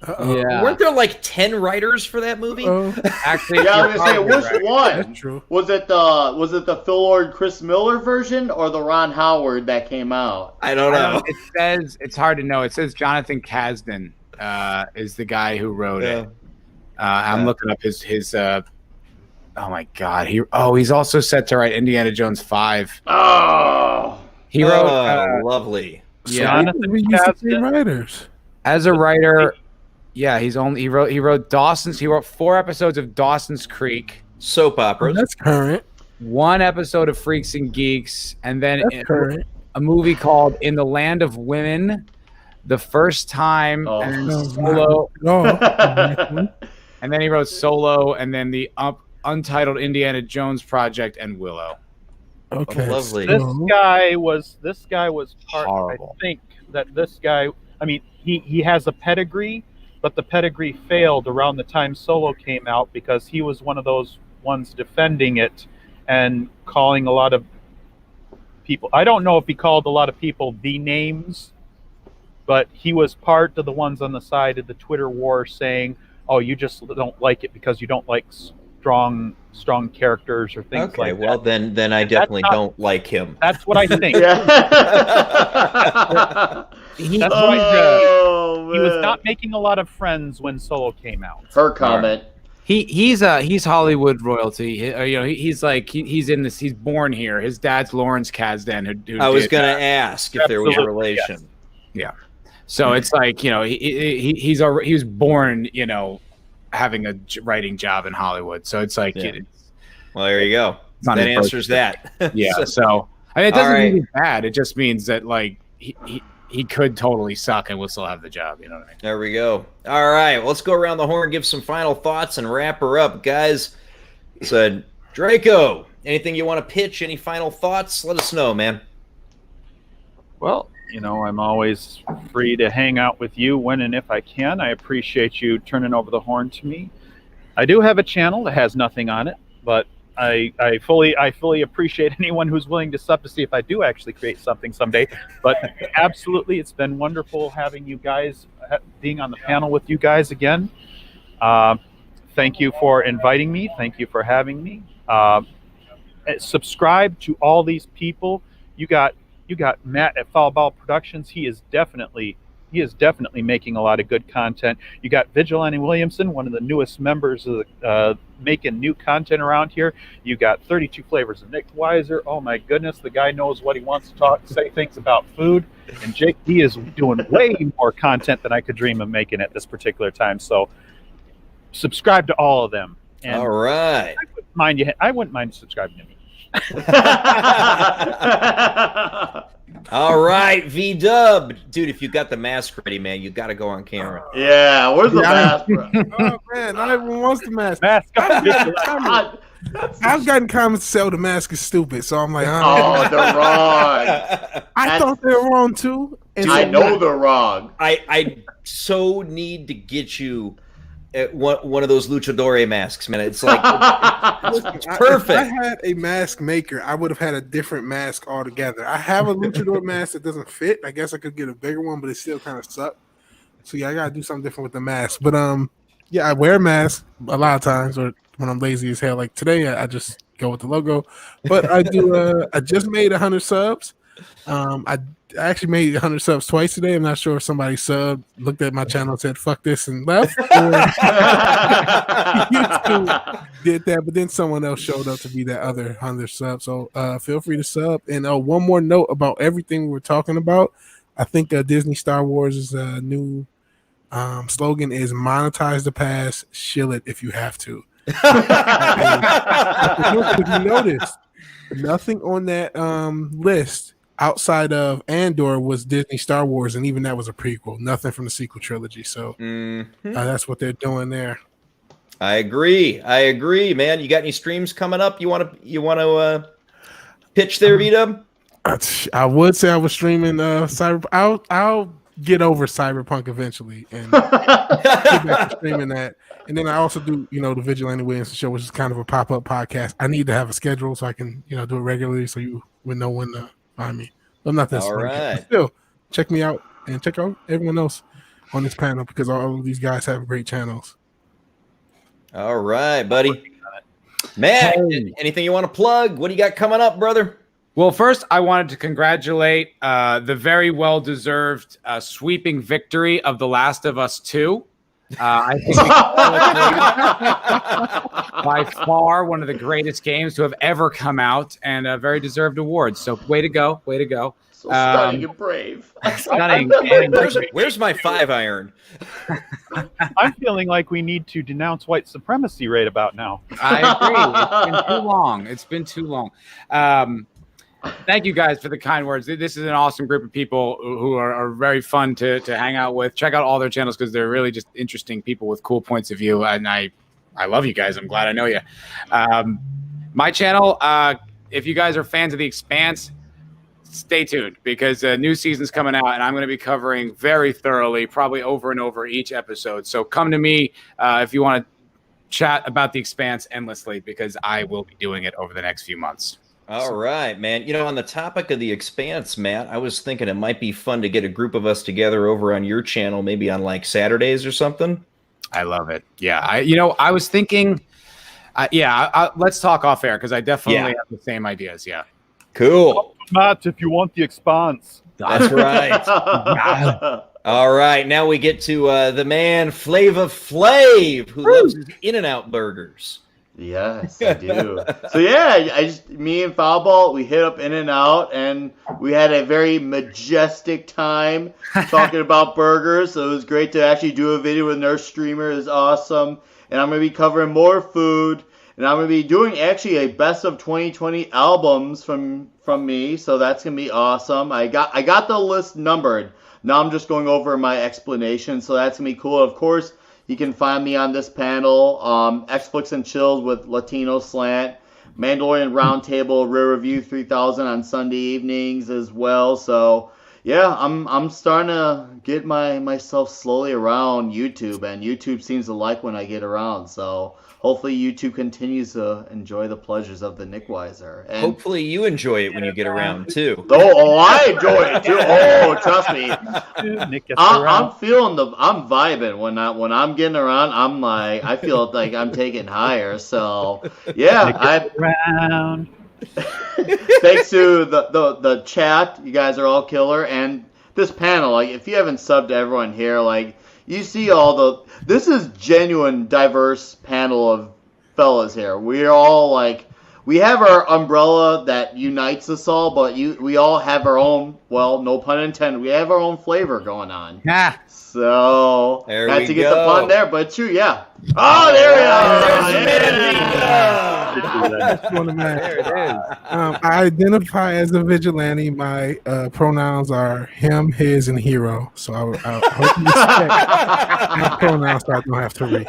Yeah. Weren't there like 10 writers for that movie? Actually, yeah, I was gonna say, which one? That's true. Was it the Phil Lord Chris Miller version or the Ron Howard that came out? I don't know. It says it's hard to know. It says Jonathan Kasdan is the guy who wrote it. I'm looking up his. Oh my god! He's also set to write Indiana Jones 5. Oh, he wrote. Lovely. Yeah, we used to be writers. As a writer, yeah, he wrote Dawson's. He wrote 4 episodes of Dawson's Creek, soap operas. That's current. 1 episode of Freaks and Geeks, and then current. A movie called In the Land of Women. The first time Solo. And then he wrote Solo, and then the untitled Indiana Jones project and Willow. Okay, Lovely. This guy was part. Horrible. I think that this guy. I mean, he has a pedigree, but the pedigree failed around the time Solo came out because he was one of those ones defending it and calling a lot of people. I don't know if he called a lot of people the names, but he was part of the ones on the side of the Twitter war saying, "Oh, you just don't like it because you don't like strong characters or things Okay, like well that." then I definitely don't like him. That's what I think. Yeah. That's why he was not making a lot of friends when Solo came out. Her comment. He's Hollywood royalty. He's like he's in this. He's born here. His dad's Lawrence Kasdan. Who I was did going that. to ask if there was a Absolutely, relation. yes. Yeah. So it's like he was born having a writing job in Hollywood. So it's like Well, there you go. not That his answers birthday. that. Yeah. So I mean, it doesn't All right. mean he's bad. It just means that like he could totally suck and will still have the job. You know what I mean? There we go. All right, well, let's go around the horn, give some final thoughts, and wrap her up, guys. So, Draco, anything you want to pitch? Any final thoughts? Let us know, man. Well, I'm always free to hang out with you when and if I can. I appreciate you turning over the horn to me. I do have a channel that has nothing on it, but I fully appreciate anyone who's willing to sub to see if I do actually create something someday. But absolutely, it's been wonderful having you guys, being on the panel with you guys again. Thank you for inviting me. Thank you for having me. Subscribe to all these people. You got Matt at Foulball Productions. He is definitely making a lot of good content. You got Vigilante Williamson, one of the newest members of the making new content around here. You got 32 Flavors of Nickweiser. Oh my goodness, the guy knows what he wants to say things about food. And Jake, he is doing way more content than I could dream of making at this particular time. So subscribe to all of them. And All right. I wouldn't mind subscribing to me. All right, V-Dub. Dude, if you got the mask ready, man, you got to go on camera. Yeah, where's the mask, bro? Oh man, not everyone wants the mask. Mask up. I've gotten comments to say, "Oh, the mask is stupid," so I'm like, Oh, they're wrong. I thought they were wrong too. And I so know they're wrong. I so need to get you one of those luchador masks, man. It's like it's perfect. If I had a mask maker, I would have had a different mask altogether. I have a luchador mask that doesn't fit. I guess I could get a bigger one, but it still kind of sucks. So yeah, I gotta do something different with the mask. But yeah, I wear a mask a lot of times, or when I'm lazy as hell. Like today, I just go with the logo. But I do. I just made 100 subs. I actually made 100 subs twice today. I'm not sure if somebody subbed, looked at my channel, and said "fuck this" and left. Or YouTube did that, but then someone else showed up to be that other 100 subs. So feel free to sub. And one more note about everything we were talking about. I think Disney Star Wars' new slogan is "monetize the past, shill it if you have to." If you notice, nothing on that list outside of Andor was Disney Star Wars, and even that was a prequel. Nothing from the sequel trilogy. So that's what they're doing there. I agree, man. You got any streams coming up? You want to pitch there, V-Dub? I would say I was streaming Cyberpunk. I'll get over Cyberpunk eventually and get back to streaming that. And then I also do, the Vigilante Williamson show, which is kind of a pop-up podcast. I need to have a schedule so I can, do it regularly, so you would know when to find me. I'm not that smart. Right. Still, check me out and check out everyone else on this panel because all of these guys have great channels. All right, buddy. Matt, anything you want to plug? What do you got coming up, brother? Well, first, I wanted to congratulate the very well-deserved sweeping victory of The Last of Us 2. I think by far one of the greatest games to have ever come out, and a very deserved award. So, way to go, way to go! So stunning and brave. Stunning. Where's my 5-iron? I'm feeling like we need to denounce white supremacy right about now. I agree. It's been too long. thank you guys for the kind words. This is an awesome group of people who are very fun to hang out with. Check out all their channels because they're really just interesting people with cool points of view. And I love you guys. I'm glad I know you. My channel, if you guys are fans of The Expanse, stay tuned because a new season's coming out and I'm going to be covering very thoroughly, probably over and over each episode. So come to me if you want to chat about The Expanse endlessly because I will be doing it over the next few months. All right, man. You know, on the topic of The Expanse, Matt, I was thinking it might be fun to get a group of us together over on your channel, maybe on like Saturdays or something. I love it. Yeah. I was thinking, let's talk off air because I definitely have the same ideas. Yeah. Cool. Matt, if you want The Expanse. That's right. All right. Now we get to the man Flava Flav, who loves his In-N-Out burgers. Yes, I do. So yeah, me and Foulball, we hit up In-N-Out and we had a very majestic time talking about burgers. So it was great to actually do a video with Nurse Streamer. It's awesome. And I'm going to be covering more food. And I'm going to be doing actually a best of 2020 albums from me. So that's going to be awesome. I got the list numbered. Now I'm just going over my explanation. So that's going to be cool. Of course, you can find me on this panel, Xflix and Chills with Latino Slant, Mandalorian Roundtable, Rare Review 3000 on Sunday evenings as well. So yeah, I'm starting to get myself slowly around YouTube, and YouTube seems to like when I get around. So hopefully YouTube continues to enjoy the pleasures of the Nickweiser. And hopefully you enjoy it when you get around too. I enjoy it too. Oh, trust me. I'm vibing when I'm getting around. I'm like, I feel like I'm taking higher. So yeah, around. Thanks to the chat, you guys are all killer, and this panel. Like, if you haven't subbed to everyone here, like, you see this is genuine, diverse panel of fellas here. We're all like, we have our umbrella that unites us all, but we all have our own. Well, no pun intended. We have our own flavor going on. Yeah. So there had we to go. get the pun there, but true, yeah. Oh, there we are. There it is. I identify as a vigilante. My pronouns are him, his, and hero. So I hope you respect my pronouns so I don't have to read.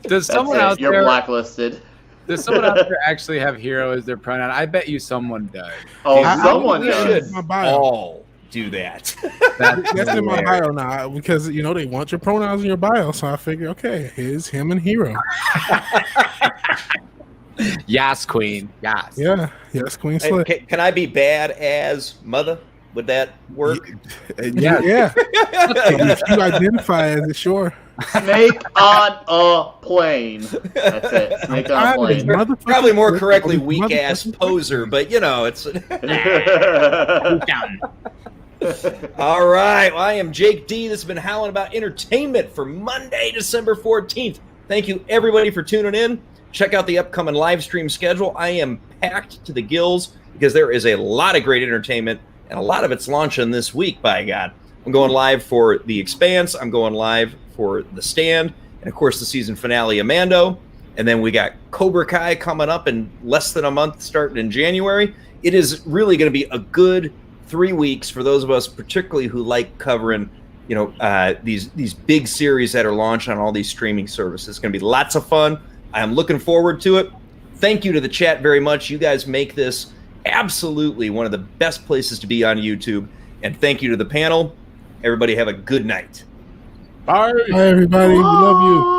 Does someone out You're there? blacklisted. Does someone out there actually have hero as their pronoun? I bet you someone does. Oh, someone does. should all do that. That's in my bio now because they want your pronouns in your bio. So I figure, okay, his, him, and hero. Yes, queen. Yes. Yeah. Yes, Queen Slick. Can I be bad as mother? Would that work? Yeah. If you identify as it, sure. Snake on a plane. That's it. Snake on a plane. Probably more correctly, weak ass poser, but it's. All right. Well, I am Jake D. This has been Howling About Entertainment for Monday, December 14th. Thank you, everybody, for tuning in. Check out the upcoming live stream schedule. I am packed to the gills because there is a lot of great entertainment, and a lot of it's launching this week, by God. I'm going live for The Expanse. I'm going live for The Stand, and, of course, the season finale of Mando. And then we got Cobra Kai coming up in less than a month, starting in January. It is really going to be a good 3 weeks for those of us, particularly who like covering, these big series that are launched on all these streaming services. It's going to be lots of fun. I'm looking forward to it. Thank you to the chat very much. You guys make this absolutely one of the best places to be on YouTube. And thank you to the panel. Everybody have a good night. Bye, everybody. We love you.